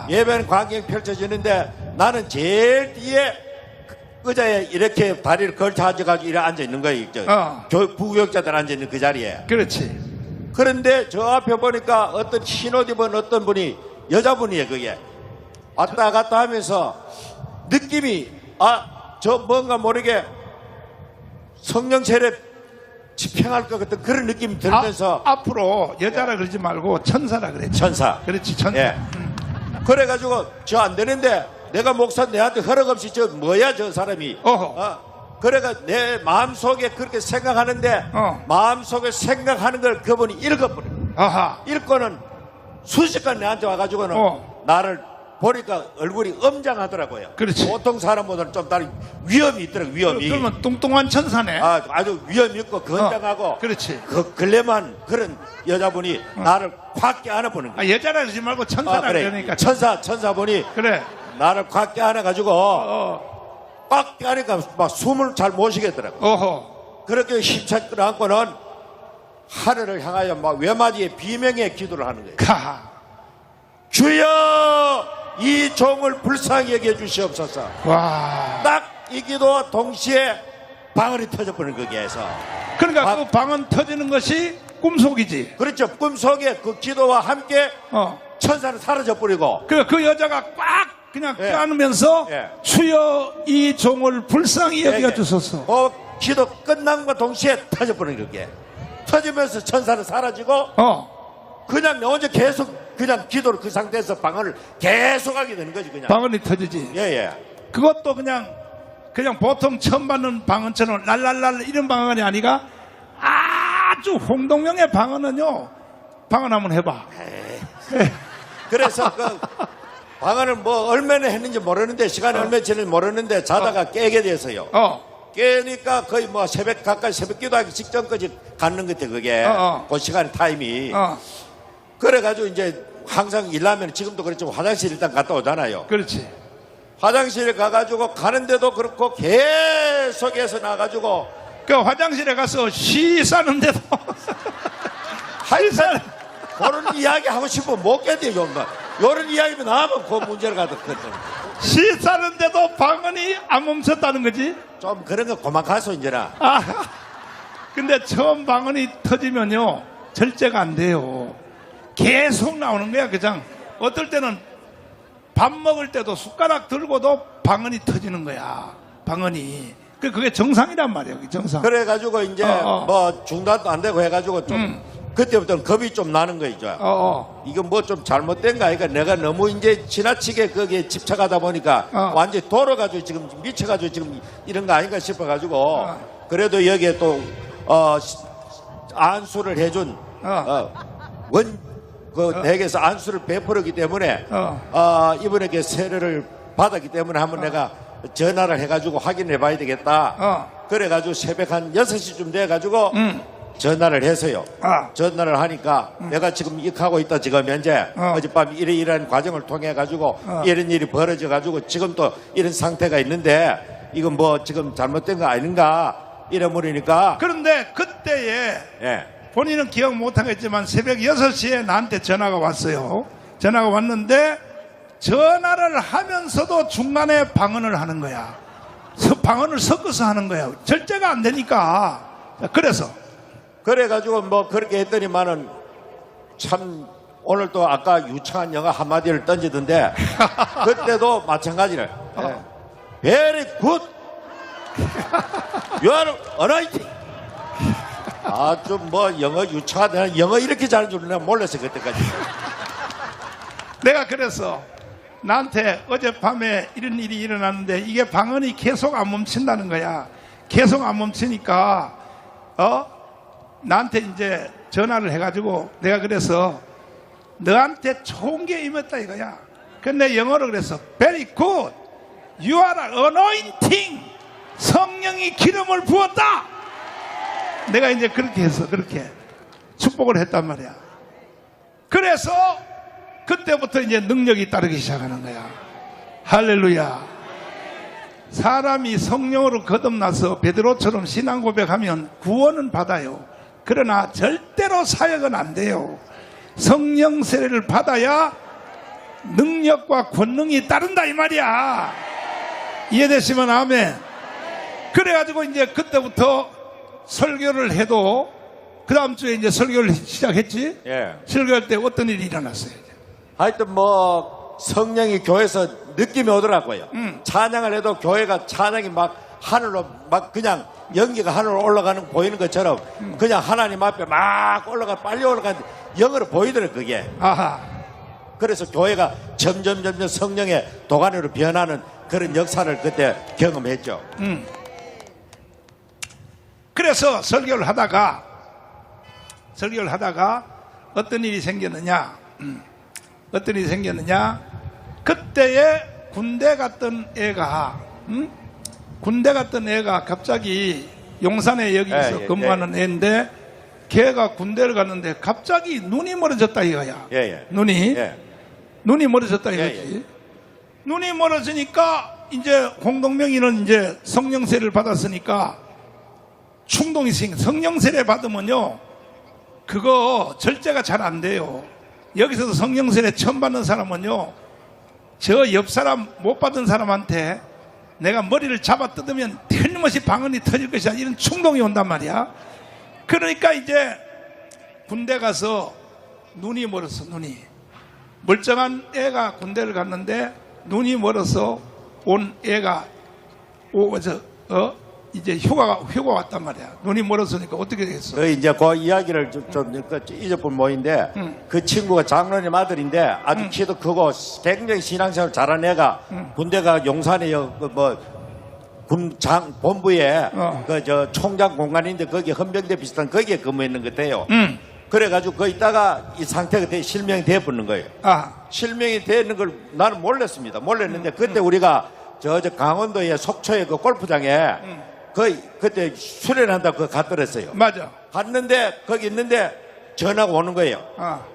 예배하는 광경이 펼쳐지는데 나는 제일 뒤에 의자에 이렇게 다리를 걸쳐 앉아가지고 이렇게 앉아있는 거예요. 부교육자들 앉아있는 그 자리에. 그렇지. 그런데 저 앞에 보니까 어떤 흰 옷 입은 어떤 분이 여자분이에요 그게. 왔다 갔다 하면서 느낌이 저 뭔가 모르게 성령 세례 집행할 것 같은 그런 느낌이 들면서 앞으로 여자라 그러지 말고 천사라 그랬지. 천사. 그렇지, 천사. 예. 그래가지고 저 안 되는데 내가 목사 내한테 허락 없이 저 뭐야 저 사람이. 그래가 내 마음속에 그렇게 생각하는데 마음속에 생각하는 걸 그분이 읽어버려. 읽고는 순식간 내한테 와가지고는 나를 보니까 얼굴이 엄장하더라고요. 그렇지. 보통 사람보다는 좀 다른 위험이 있더라고요. 위험이. 그러면 뚱뚱한 천사네. 아주 위험 있고 건장하고. 그렇지. 근래만 그런 여자분이 나를 확 껴안아보는 거예요. 여자라 그러지 말고 천사라 그래. 그러니까. 천사분이 그래. 나를 확 껴안아가지고 꽉 껴안으니까 막 숨을 잘 못 쉬겠더라고요. 그렇게 힘차게 끌어안고는 하늘을 향하여 막 외마디에 비명의 기도를 하는 거예요. 주여 이 종을 불쌍히 여겨 주시옵소서. 딱 이 기도와 동시에 방언이 터져버린 거기에서. 그러니까 그 방언 터지는 것이 꿈속이지. 그렇죠. 꿈속에 그 기도와 함께 천사는 사라져버리고. 그 여자가 꽉 그냥 껴안으면서 주여 이 종을 불쌍히 여겨주소서. 그 기도 끝난 것과 동시에 터져버린 거기에. 터지면서 천사는 사라지고 그냥 너 혼자 계속 그냥 기도를 그 상태에서 방언을 계속하게 되는 거지 그냥. 방언이 터지지. 예예. 그것도 그냥 보통 처음 받는 방언처럼 랄랄랄 이런 방언이 아니라 아주 홍동명의 방언은요. 방언 한번 해봐. 그래서 그 방언을 뭐 얼마나 했는지 모르는데 시간이 얼마 지는지 모르는데 자다가 깨게 돼서요. 깨니까 거의 뭐 새벽 가까이 새벽 기도하기 직전까지 갔는 것 같아 그게. 그 시간 타임이. 그래가지고 이제 항상 일하면 지금도 그렇지만 화장실 일단 갔다 오잖아요. 그렇지. 화장실에 가가지고 가는데도 그렇고 계속해서 나가지고 그 화장실에 가서 시 싸는데도 하여튼 그런 이야기 하고 싶으면 못 깨대요. 이런 이야기면 나면 그 문제를 가득거든. 시 싸는데도 방언이 안 멈췄다는 거지? 좀 그런 거 고만가서 이제나. 근데 처음 방언이 터지면요 절제가 안 돼요. 계속 나오는 거야. 그냥 어떨 때는 밥 먹을 때도 숟가락 들고도 방언이 터지는 거야. 방언이. 그게 정상이란 말이에요. 그게 정상. 그래가지고 이제 뭐 중단도 안 되고 해가지고 좀 그때부터는 겁이 좀 나는 거죠. 이거 뭐 좀 잘못된 거 아니까 내가 너무 이제 지나치게 거기에 집착하다 보니까 완전히 돌아가지고 지금 미쳐가지고 지금 이런 거 아닌가 싶어가지고 그래도 여기에 또 안수를 해준 댁에서 안수를 베풀었기 때문에 이분에게 세례를 받았기 때문에 한번 내가 전화를 해가지고 확인해 봐야 되겠다. 그래가지고 새벽 한 6시쯤 돼가지고 전화를 해서요. 전화를 하니까 내가 지금 익하고 있다 지금 현재 어젯밤 이러한 과정을 통해 가지고 이런 일이 벌어져 가지고 지금 또 이런 상태가 있는데 이건 뭐 지금 잘못된 거 아닌가 이러므리니까 그런데 그때에 예. 본인은 기억 못하겠지만 새벽 6시에 나한테 전화가 왔어요. 전화가 왔는데 전화를 하면서도 중간에 방언을 하는 거야. 방언을 섞어서 하는 거야. 절제가 안 되니까. 그래서 그래가지고 뭐 그렇게 했더니만은 참 오늘 또 아까 유창한 영어 한마디를 던지던데 그때도 마찬가지를 Very good You are alright 아주 뭐 영어 유창하다 영어 이렇게 잘하는 줄은 내가 몰랐어 그때까지 내가 그래서 나한테 어젯밤에 이런 일이 일어났는데 이게 방언이 계속 안 멈춘다는 거야. 계속 안 멈추니까 나한테 이제 전화를 해가지고 내가 그래서 너한테 좋은 게 임했다 이거야. 근데 영어로 그래서 Very good You are anointing 성령이 기름을 부었다. 내가 이제 그렇게 해서 그렇게 축복을 했단 말이야. 그래서 그때부터 이제 능력이 따르기 시작하는 거야. 할렐루야. 사람이 성령으로 거듭나서 베드로처럼 신앙 고백하면 구원은 받아요. 그러나 절대로 사역은 안 돼요. 성령 세례를 받아야 능력과 권능이 따른다 이 말이야. 이해되시면 아멘. 그래가지고 이제 그때부터 설교를 해도 그 다음 주에 이제 설교를 시작했지. 예. 설교할 때 어떤 일이 일어났어요? 하여튼 뭐 성령이 교회에서 느낌이 오더라고요. 찬양을 해도 교회가 찬양이 막 하늘로 막 그냥 연기가 하늘로 올라가는 거 보이는 것처럼 그냥 하나님 앞에 막 빨리 올라가는데 영어로 보이더라고요 그게. 아하. 그래서 교회가 점점 성령의 도가니로 변하는 그런 역사를 그때 경험했죠. 그래서 설교를 하다가 어떤 일이 생겼느냐? 어떤 일이 생겼느냐? 그때에 군대 갔던 애가 갑자기 용산에 여기서 근무하는 애인데 걔가 군대를 갔는데 갑자기 눈이 멀어졌다 이거야. 눈이 멀어졌다 이거지. 눈이 멀어지니까 이제 홍동명이는 이제 성령세를 받았으니까 충동이 생겨. 성령세례 받으면요 그거 절제가 잘 안 돼요. 여기서도 성령세례 처음 받는 사람은요 저 옆 사람 못 받은 사람한테 내가 머리를 잡아 뜯으면 틀림없이 방언이 터질 것이야 이런 충동이 온단 말이야. 그러니까 이제 군대 가서 눈이 멀었어. 눈이 멀쩡한 애가 군대를 갔는데 눈이 멀어서 온 애가 이제 휴가 왔단 말이야. 눈이 멀었으니까 어떻게 되겠어? 그 이제 그 이야기를 좀 잊어본 모인데 그 친구가 장로님 아들인데 아주 키도 크고 굉장히 신앙생활 잘하는 애가 군대가 용산에 본부에 그 총장 공간인데 거기 헌병대 비슷한 거기에 근무했는 것 같아요. 그래가지고 거기 있다가 이 상태가 실명이 돼버리는 거예요. 실명이 되는 걸 나는 몰랐는데 그때 우리가 저 강원도의 속초의 그 골프장에 그때 수련한다고 그거 갔더랬어요. 맞아. 갔는데 거기 있는데 전화가 오는 거예요.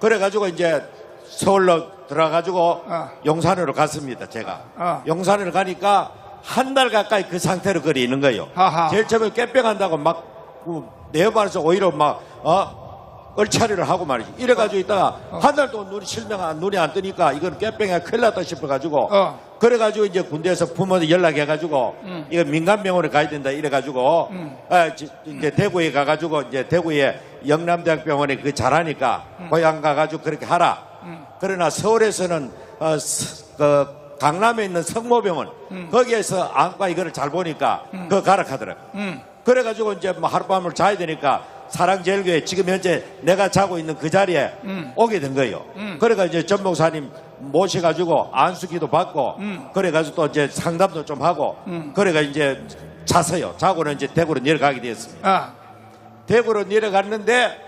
그래가지고 이제 서울로 들어가가지고 용산으로 갔습니다. 제가 용산으로 가니까 한 달 가까이 그 상태로 거기 있는 거예요. 제일 처음에 깹병한다고 막 내어봐서 오히려 막 얼차리를 하고 말이지. 이래가지고 있다가 한 달 동안 눈이 안 뜨니까 이건 깹병이 큰일 났다 싶어가지고 그래가지고 이제 군대에서 부모들 연락해가지고 이거 민간병원에 가야 된다 이래가지고 이제 대구에 가가지고 이제 대구에 영남대학병원에 그 잘하니까 고향 가가지고 그렇게 하라. 그러나 서울에서는 강남에 있는 성모병원 거기에서 안과 이거를 잘 보니까 그거 가락하더라고. 그래가지고 이제 뭐 하룻밤을 자야 되니까 사랑제일교회 지금 현재 내가 자고 있는 그 자리에 오게 된 거예요. 그래가 이제 전 목사님 모셔가지고 안수기도 받고 그래가지고 또 이제 상담도 좀 하고 그래가 이제 잤어요. 자고는 이제 대구로 내려가게 되었습니다. 아, 대구로 내려갔는데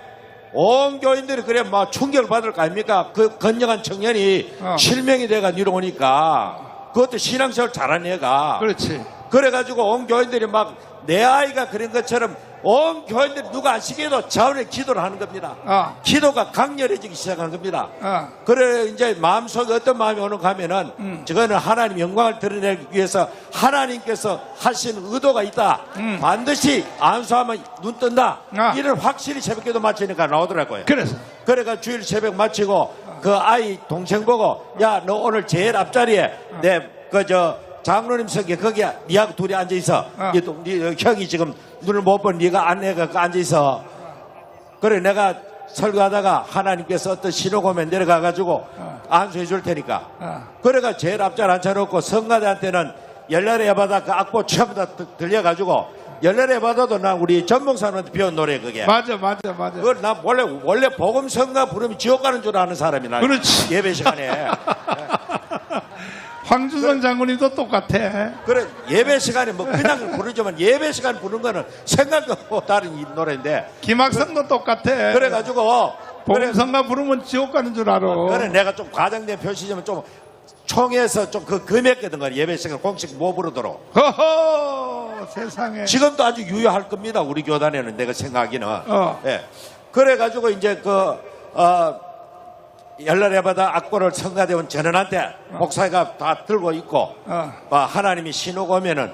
온 교인들이 그래 막 충격을 받을 거 아닙니까? 그 건장한 청년이 실명이 돼가 내려오니까 그것도 신앙생활 잘하는 애가 그렇지. 그래가지고 온 교인들이 막 내 아이가 그런 것처럼 온 교인들이 누가 안 시켜도 자원에 기도를 하는 겁니다. 기도가 강렬해지기 시작한 겁니다. 그래 이제 마음속에 어떤 마음이 오는가 하면은 저거는 하나님 영광을 드러내기 위해서 하나님께서 하신 의도가 있다. 반드시 안수하면 눈 뜬다. 이를 확실히 새벽기도 마치니까 나오더라고요. 그래가 주일 새벽 마치고 그 아이 동생 보고 야 너 오늘 제일 앞자리에 장로님 석에 거기에 니하고 둘이 앉아있어. 네 형이 지금 눈을 못 본 네가 안내가 앉아있어. 그래 내가 설교하다가 하나님께서 어떤 신호가 오면 내려가가지고 안수해 줄 테니까. 그래가 제일 앞자리 앉혀놓고 성가대한테는 열날의 바다 그 악보 전부 다 들려가지고 열날의 바다도 나 우리 전목사님한테 배운 노래 그게. 맞아. 그걸 나 원래 복음 성가 부르면 지옥 가는 줄 아는 사람이 나. 그렇지. 예배 시간에. 황준선 장군님도 똑같아. 그래 예배 시간에 뭐 그냥 부르지만 예배 시간 부르는 거는 생각도 없고 다른 이 노래인데 김학성도 똑같아. 그래가지고 복음성가 부르면 지옥 가는 줄 알아. 그래 내가 좀 과장된 표시지만 좀 총에서 좀 금했거든 거 예배 시간 공식 못 부르도록. 허허 세상에. 지금도 아주 유효할 겁니다 우리 교단에는 내가 생각하기는. 예. 그래가지고 이제 열날의 바다 악보를 성가대원 전원한테 목사가 다 들고 있고 하나님이 신호가 오면은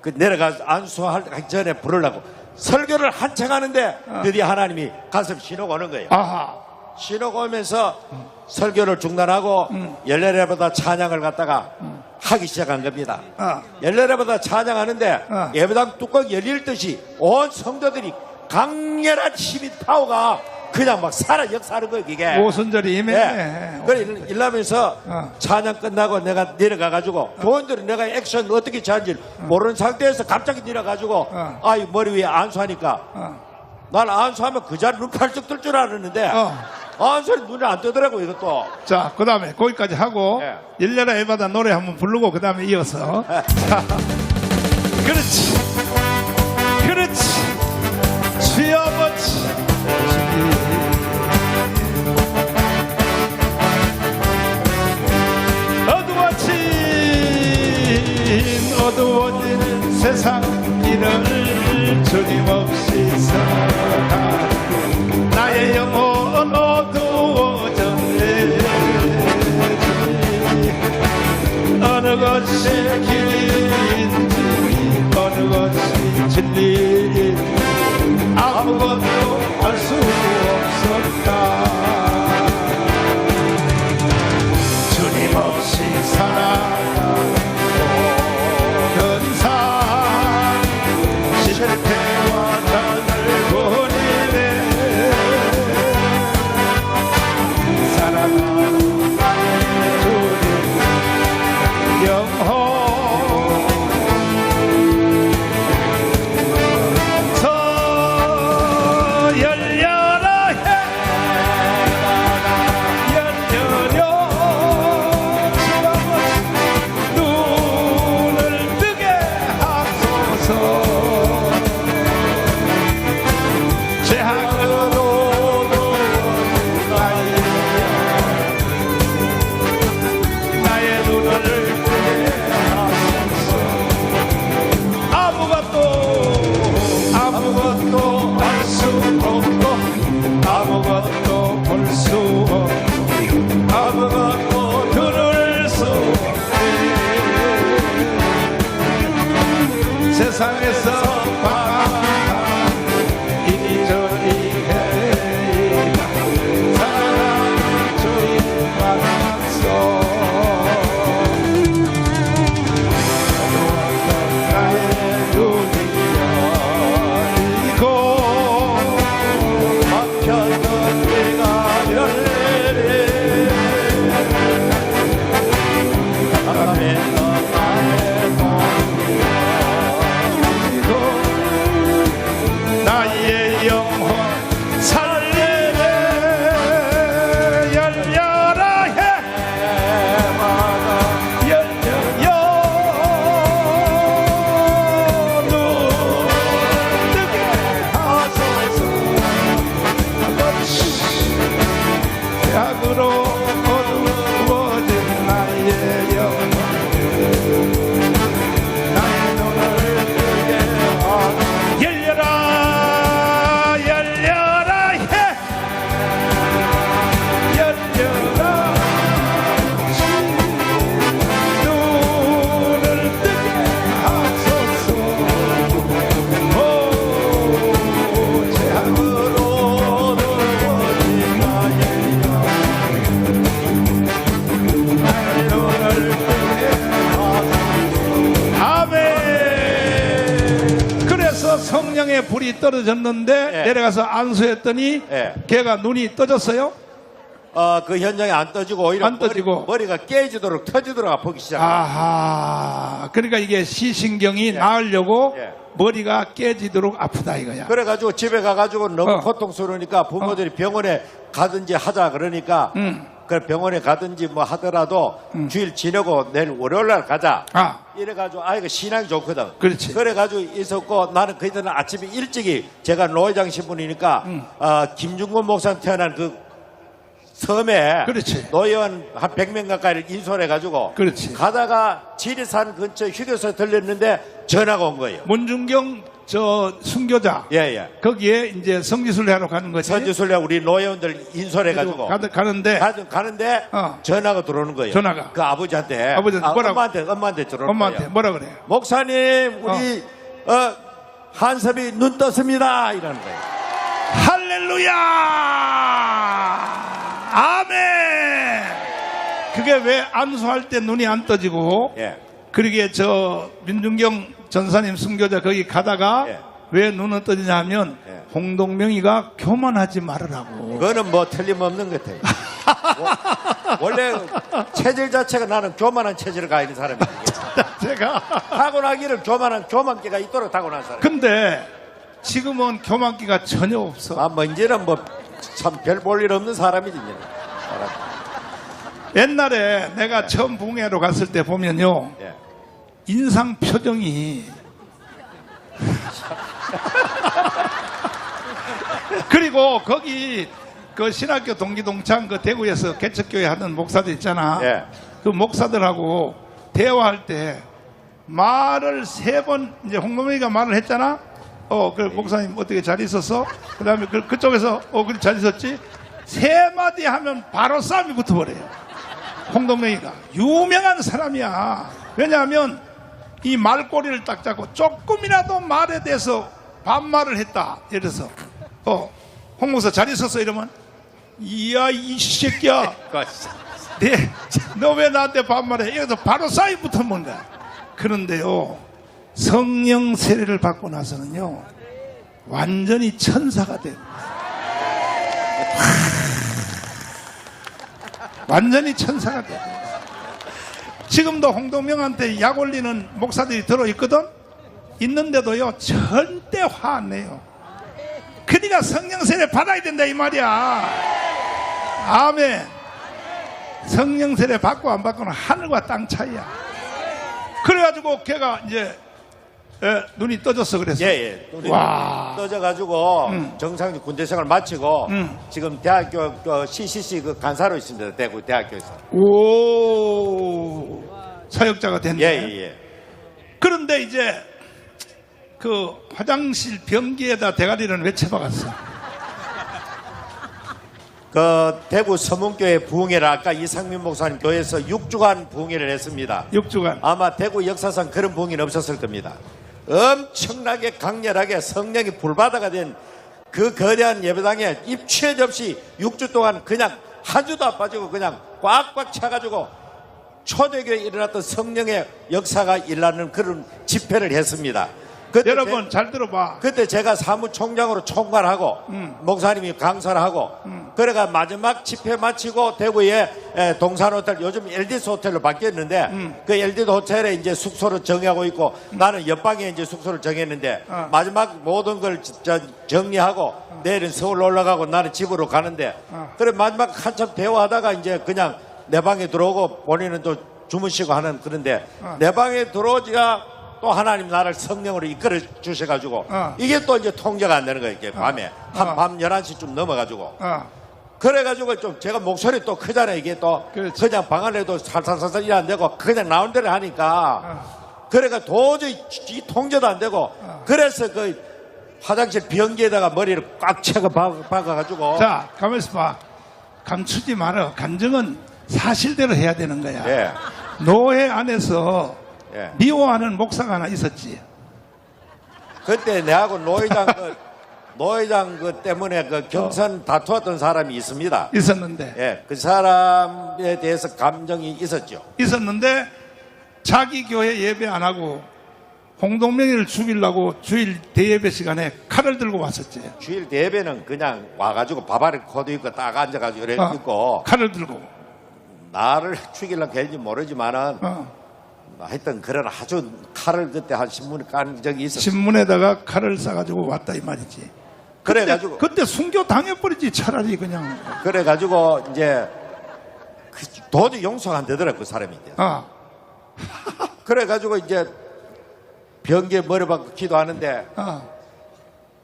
그 내려가 안수하기 전에 부르려고 설교를 한창 하는데 드디어 하나님이 가슴 신호가 오는 거예요. 신호가 오면서 설교를 중단하고 열날의 바다 찬양을 갖다가 하기 시작한 겁니다. 열날의 바다 찬양하는데 예배당 뚜껑 열릴 듯이 온 성도들이 강렬한 힘이 파워가 그냥 막 역사하는 거예요, 이게. 오순절이 임해. 네. 그래, 이러면서 찬양 끝나고 내가 내려가가지고, 교원들은 내가 액션 어떻게 취하는지 모르는 상태에서 갑자기 내려가지고, 아이, 머리 위에 안수하니까, 난 안수하면 그 자리 눈 팔쩍 뜰 줄 알았는데, 안수는 눈에 안 뜨더라고, 이것도. 자, 그 다음에 거기까지 하고, 네. 열려라 에바다 노래 한번 부르고, 그 다음에 이어서. 자, 그렇지. 주여버지. 어두워진 세상 길을 주님없이 살아가 나의 영혼 어두워졌네. 어느 것이 길인지 어느 것이 진리인지 아무것도 알 수 없었다. 주님 없이 살아가 실패와 잔을 보내네. 사랑하는 나의 주님 영혼 열려라 열려려 눈을 뜨게 하소서. 아무것도 볼 수 없고 아무것도 들을 수 없네. 세상에서 이리저리 헤매이다 사랑하는 주님 만났어. 나의 눈이 열리고 그래서 성령의 불이 떨어졌는데 예. 내려가서 안수했더니 예. 걔가 눈이 떠졌어요. 그 현장에 안 떠지고 오히려 안 떠지고. 머리가 깨지도록 터지도록 아프기 시작해요. 아하. 그러니까 이게 시신경이 나으려고 예. 머리가 깨지도록 아프다 이거야. 그래가지고 집에 가가지고 너무 어. 고통스러우니까 부모들이 병원에 가든지 하자 그러니까 그 병원에 가든지 뭐 하더라도 주일 지내고 내일 월요일날 가자. 아. 이래가지고 아이가 신앙이 좋거든. 그렇지. 그래가지고 있었고 나는 그때는 아침에 일찍이 제가 노회장 신분이니까 김중곤 목사 태어난 그 섬에 그렇지. 노회원 한 100명 가까이를 인솔해가지고 그렇지. 가다가 지리산 근처 휴게소에 들렸는데 전화가 온 거예요. 문중경 저 순교자 예예. 거기에 이제 성지순례하러 가는 거지. 선지순례 우리 노회원들 인솔해가지고 가는데 가는데 어. 전화가 들어오는 거예요. 전화가. 그 아버지한테. 아버지한테 뭐라고? 엄마한테 들어오는 엄마한테 거예요. 뭐라 그래? 목사님 우리 한섭이 눈 떴습니다 이러는 거예요. 할렐루야! 아멘! 그게 왜 안수할 때 눈이 안 떠지고 예. 그러게 저 민중경 전사님 순교자 거기 가다가 예. 왜 눈은 떠지냐 하면 예. 홍동명이가 교만하지 말으라고. 그거는 뭐 틀림없는 것 같아요. 원래 체질 자체가 나는 교만한 체질을 가지는 사람이에요. 제가 타고나기를 교만기가 있도록 타고난 사람. 근데 지금은 교만기가 전혀 없어. 뭐 이제는 뭐 참 별 볼 일 없는 사람이지 이제는. 옛날에 내가 처음 붕해로 갔을 때 보면요. 예. 인상 표정이 그리고 거기 그 신학교 동기동창 그 대구에서 개척교회 하는 목사들 있잖아. 예. 그 목사들하고 대화할 때 말을 3번 이제 홍범이가 말을 했잖아. 그 목사님 어떻게 잘 있었어? 그다음에 그쪽에서 그래 잘 있었지? 3마디 하면 바로 싸움이 붙어버려요. 홍동명이가 유명한 사람이야. 왜냐하면 이 말꼬리를 딱 잡고 조금이라도 말에 대해서 반말을 했다. 예를 들어서 홍 목사 잘 있었어 이러면 이야 이 새끼야 너 왜 나한테 반말해? 이래서 바로 싸움이 붙어버린 거야. 그런데요 성령 세례를 받고 나서는요 완전히 천사가 돼요. 완전히 천사가 돼요. 지금도 홍동명한테 약 올리는 목사들이 들어있거든. 있는데도요 절대 화 안 내요. 그러니까 성령 세례 받아야 된다 이 말이야. 아멘. 성령 세례 받고 안 받고는 하늘과 땅 차이야. 그래가지고 걔가 이제 눈이 떠졌어 그래서. 예. 눈이 와. 떠져가지고 정상 군대 생활 마치고 지금 대학교 CCC 그 간사로 있습니다. 대구 대학교에서. 오 사역자가 됐네. 예. 그런데 이제 그 화장실 변기에다 대가리를 왜 쳐박았어? 그 대구 서문교회 부흥회를 아까 이상민 목사님 교회에서 6주간 부흥회를 했습니다. 6주간. 아마 대구 역사상 그런 부흥회는 없었을 겁니다. 엄청나게 강렬하게 성령이 불바다가 된 그 거대한 예배당에 입추에 접시 6주 동안 그냥 한 주도 안 빠지고 그냥 꽉꽉 차가지고 초대교회에 일어났던 성령의 역사가 일어나는 그런 집회를 했습니다. 그때 여러분 잘 들어봐. 그때 제가 사무총장으로 총괄하고 목사님이 강사를 하고 그래가 마지막 집회 마치고 대구에 동산호텔 요즘 LDS 호텔로 바뀌었는데 그 LDS 호텔에 이제 숙소를 정하고 있고 나는 옆방에 이제 숙소를 정했는데 마지막 모든 걸 정리하고 내일은 서울 올라가고 나는 집으로 가는데 그래 마지막 한참 대화하다가 이제 그냥 내 방에 들어오고 본인은 또 주무시고 하는 그런데 내 방에 들어오지가 또 하나님 나를 성령으로 이끌어 주셔가지고 이게 또 이제 통제가 안 되는 거예요. 이게 밤에 밤 11시쯤 넘어가지고 그래가지고 좀 제가 목소리 또 크잖아요. 이게 또 그렇지. 그냥 방 안에도 살살살살 일 안 되고 그냥 나온 대로 하니까 그래가 도저히 이 통제도 안 되고 그래서 그 화장실 변기에다가 머리를 꽉 채고 박아가지고 자 가만히 있어봐. 감추지 말아. 감정은 사실대로 해야 되는 거야. 예. 노회 안에서 예. 미워하는 목사가 하나 있었지. 그때 내하고 노회장 그 때문에 그 경선 다투었던 사람이 있습니다. 있었는데. 예, 그 사람에 대해서 감정이 있었죠. 있었는데 자기 교회 예배 안 하고 홍동명이를 죽이려고 주일 대예배 시간에 칼을 들고 왔었지. 주일 대회는 그냥 와가지고 밥알에 코도 있고 딱 앉아가지고 이래 어, 있고 칼을 들고. 나를 죽이려고 했는지 모르지만은 어, 하여튼 그런 아주 칼을 그때 한 신문에 깐 적이 있었어. 신문에다가 칼을 싸가지고 왔다 이 말이지. 그래가지고 그때 순교 당해버리지 차라리 그냥. 그래가지고 이제 도저히 용서가 안 되더라 그 사람이. 아, 그래가지고 이제 변기에 머리 박고 기도하는데 아,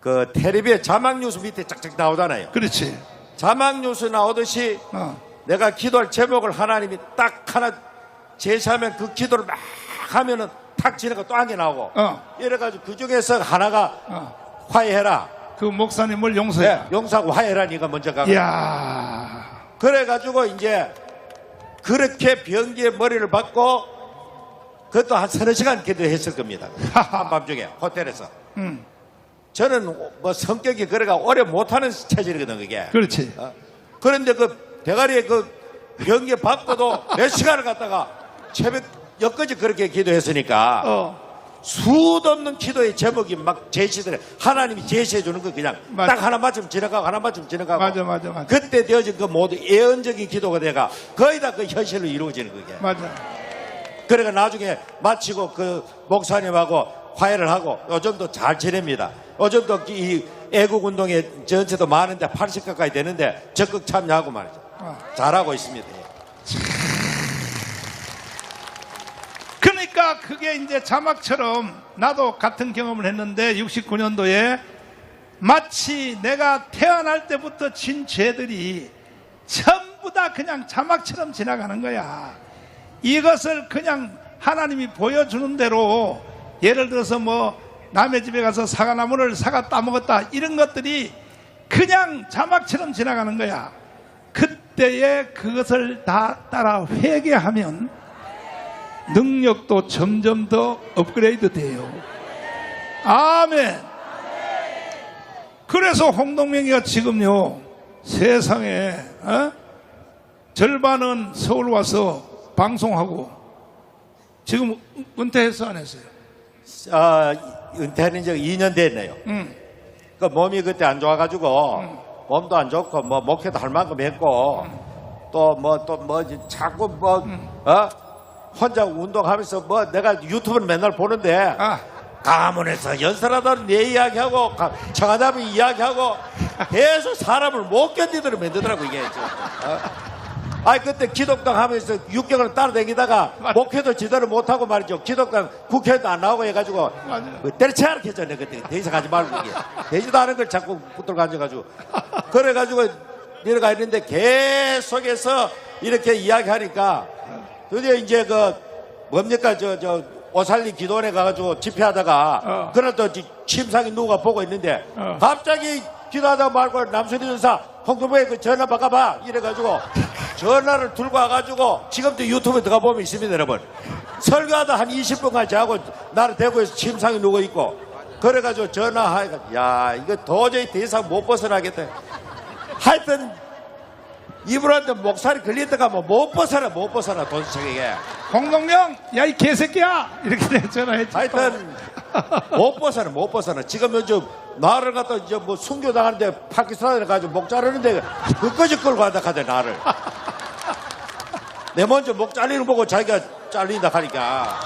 그 텔레비에 자막 뉴스 밑에 짝짝 나오잖아요. 그렇지. 자막 뉴스 나오듯이 어, 내가 기도할 제목을 하나님이 딱 하나 제시하면 그 기도를 막 하면은 탁 지나가 또 한 개 나오고 이래가지고 그 중에서 하나가 화해해라. 그 목사님을 용서해. 네, 용서하고 화해해라. 니가 먼저 가고. 이야, 그래가지고 이제 그렇게 변기에 머리를 박고 그것도 한 서너 시간 기도했을 겁니다. 한밤중에 호텔에서. 저는 뭐 성격이 그래가 오래 못하는 체질이거든 그게. 그렇지. 그런데 그 대가리에 그 변기에 박고도 몇 시간을 갔다가 새벽 여기까지 그렇게 기도했으니까 수도 없는 기도의 제목이 막 제시들에 하나님이 제시해 주는 거 그냥 맞아. 딱 하나 맞춤 지나가고 하나 맞춤 지나가고 맞아, 맞아, 맞아. 그때 되어진 그 모두 예언적인 기도가 돼가 거의 다 그 현실로 이루어지는 그게. 맞아. 그래가 나중에 마치고 그 목사님하고 화해를 하고 요즘도 잘 지냅니다. 요즘도 이 애국운동에 전체도 많은데 80 가까이 되는데 적극 참여하고 말이죠. 잘하고 있습니다. 그러니까 그게 이제 자막처럼 나도 같은 경험을 했는데 69년도에 마치 내가 태어날 때부터 진 죄들이 전부 다 그냥 자막처럼 지나가는 거야. 이것을 그냥 하나님이 보여주는 대로 예를 들어서 뭐 남의 집에 가서 사과나무를 사과 따먹었다 이런 것들이 그냥 자막처럼 지나가는 거야. 그때에 그것을 다 따라 회개하면 능력도 점점 더 업그레이드 돼요. 아멘. 그래서 홍동명이가 지금요 세상에 절반은 서울 와서 방송하고 지금 은퇴했어 안 했어요? 은퇴는 이제 2년 됐네요. 그 몸이 그때 안 좋아가지고 몸도 안 좋고 뭐 목회도 할 만큼 했고 또 뭐 자꾸 혼자 운동하면서 뭐 내가 유튜브를 맨날 보는데 가문에서 연설하다는 내 이야기하고 청와대면 이야기하고 계속 사람을 못 견디도록 만들더라고 이게. 그때 기독당 하면서 6개월 따라다니다가 목회도 제대로 못하고 말이죠. 기독당 국회도 안 나오고 해가지고 때려치라 했잖아요. 그때 더 이상 하지 말고 이게 되지도 않은 걸 자꾸 붙들고 앉아가지고 그래가지고 내려가 있는데 계속해서 이렇게 이야기하니까 드디어 이제 그 뭡니까 저 오살리 기도원에 가가지고 집회하다가 그날 또 침상에 누가 보고 있는데 갑자기 기도하다 말고 남순희 전사 홍동명에 그 전화 바꿔봐 이래가지고 전화를 들고 와가지고 지금도 유튜브에 들어가 보면 있습니다 여러분. 설교하다 한 20분간 자고 나를 대구에서 침상에 누워 있고 그래가지고 전화하니까 야 이거 도저히 더 이상 못 벗어나겠다. 하여튼 이분한테 목살이 걸린다가 뭐 못 벗어나 도대체. 홍동명 야 이 개새끼야 이렇게 전화했지. 하여튼 못 벗어나 지금 요즘 나를 갖다 이제 뭐 순교당하는데 파키스탄에 가지고 목 자르는데 그까지 끌고 간다 하대 나를. 내 먼저 목 잘리는 거 보고 자기가 잘린다 하니까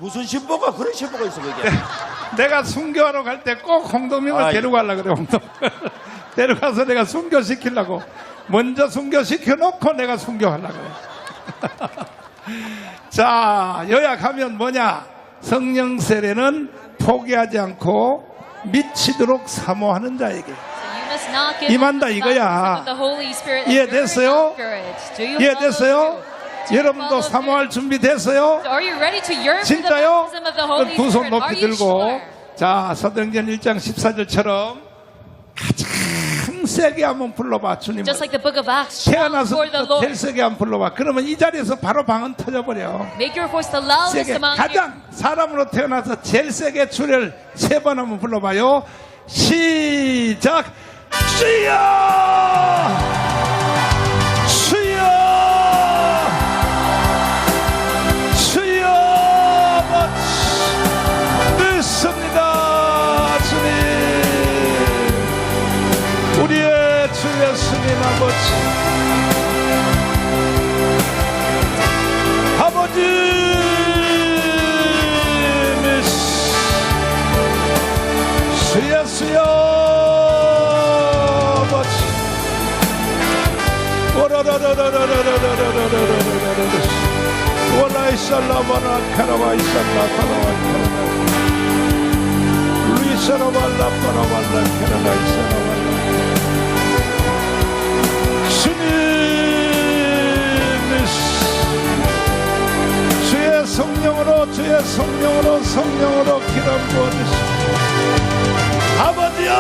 무슨 신보가 그런 신보가 있어 그게. 내가 순교하러 갈 때 꼭 홍동명을 데려가려고 그래. 홍동명 데려가서 내가 순교시키려고 먼저 순교시켜 놓고 내가 순교하려고 그래. 자 요약하면 뭐냐, 성령 세례는 포기하지 않고 미치도록 사모하는 자에게. 임한다 이거야. 이해됐어요? 이해됐어요? 여러분도 사모할 준비 됐어요? 진짜요? 그럼 두 손 높이 들고 자 서등전 1장 14절처럼 가장 세게 한번 불러봐. 주님 Just like the book of Acts, shout 태어나서 for the Lord. 제일 세게 한번 불러봐. 그러면 이 자리에서 바로 방언 터져버려. Make your voice the loudest 세게 among you. 가장 사람으로 태어나서 제일 세게 주를 3번 한번 불러봐요. 시작. 주여 주여 주여 월라이살라바나 카라바이살라 카라바 루이사라발라 파라발라 카라바이살라발라 주님 주의 성령으로 기름 부어주시고 아버지여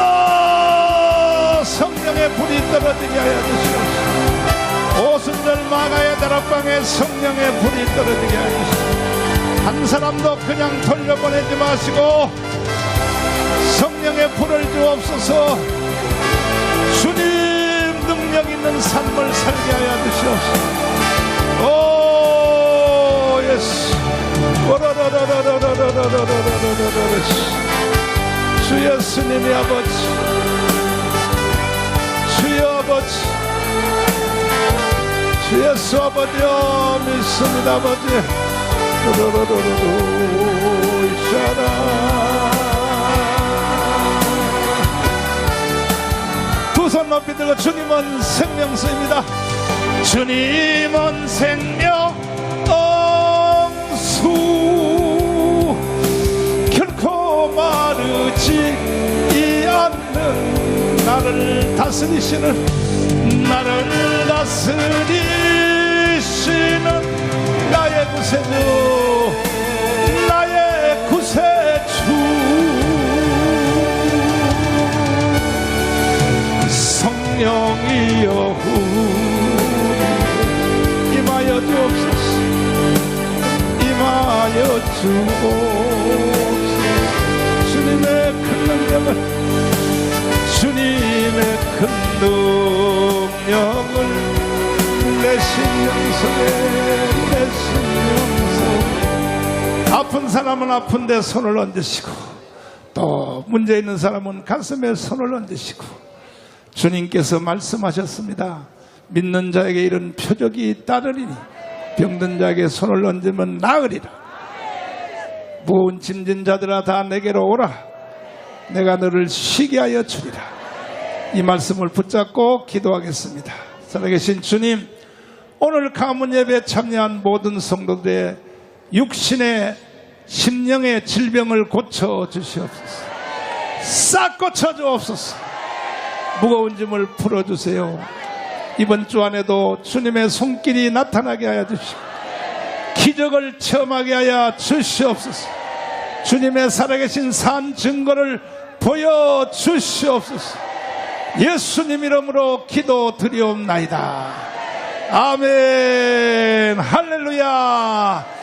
성령의 불이 떨어지게 하여 주시옵소서. 오순절 마가의 다락방에 성령의 불이 떨어지게 하여 주시옵소서. 한 사람도 그냥 돌려보내지 마시고 성령의 불을 주옵소서. 주님 능력 있는 삶을 살게 하여 주시옵소서. 오 예수 주 예수님의 아버지 주여 아버지 주 예수 아버지여 믿습니다 아버지 두 손 높이 들고 주님은 생명수입니다. 주님은 생명수 결코 마르지 않는 나를 다스리시는 나의 구세주 나의 구세주 성령이여 임하여 주옵소서. 임하여 주옵소서. 주님의 큰 능력을 내 심령속에 아픈 사람은 아픈데 손을 얹으시고 또 문제 있는 사람은 가슴에 손을 얹으시고 주님께서 말씀하셨습니다. 믿는 자에게 이런 표적이 따르리니 병든 자에게 손을 얹으면 나으리라. 무거운 짐진 자들아 다 내게로 오라. 내가 너를 쉬게 하여 주리라. 이 말씀을 붙잡고 기도하겠습니다. 살아계신 주님, 오늘 가문 예배에 참여한 모든 성도들의 육신의 심령의 질병을 고쳐 주시옵소서. 싹 고쳐 주옵소서. 무거운 짐을 풀어주세요. 이번 주 안에도 주님의 손길이 나타나게 하여 주시고 기적을 체험하게 하여 주시옵소서. 주님의 살아계신 산 증거를 보여주시옵소서. 예수님 이름으로 기도드리옵나이다. 아멘. 할렐루야.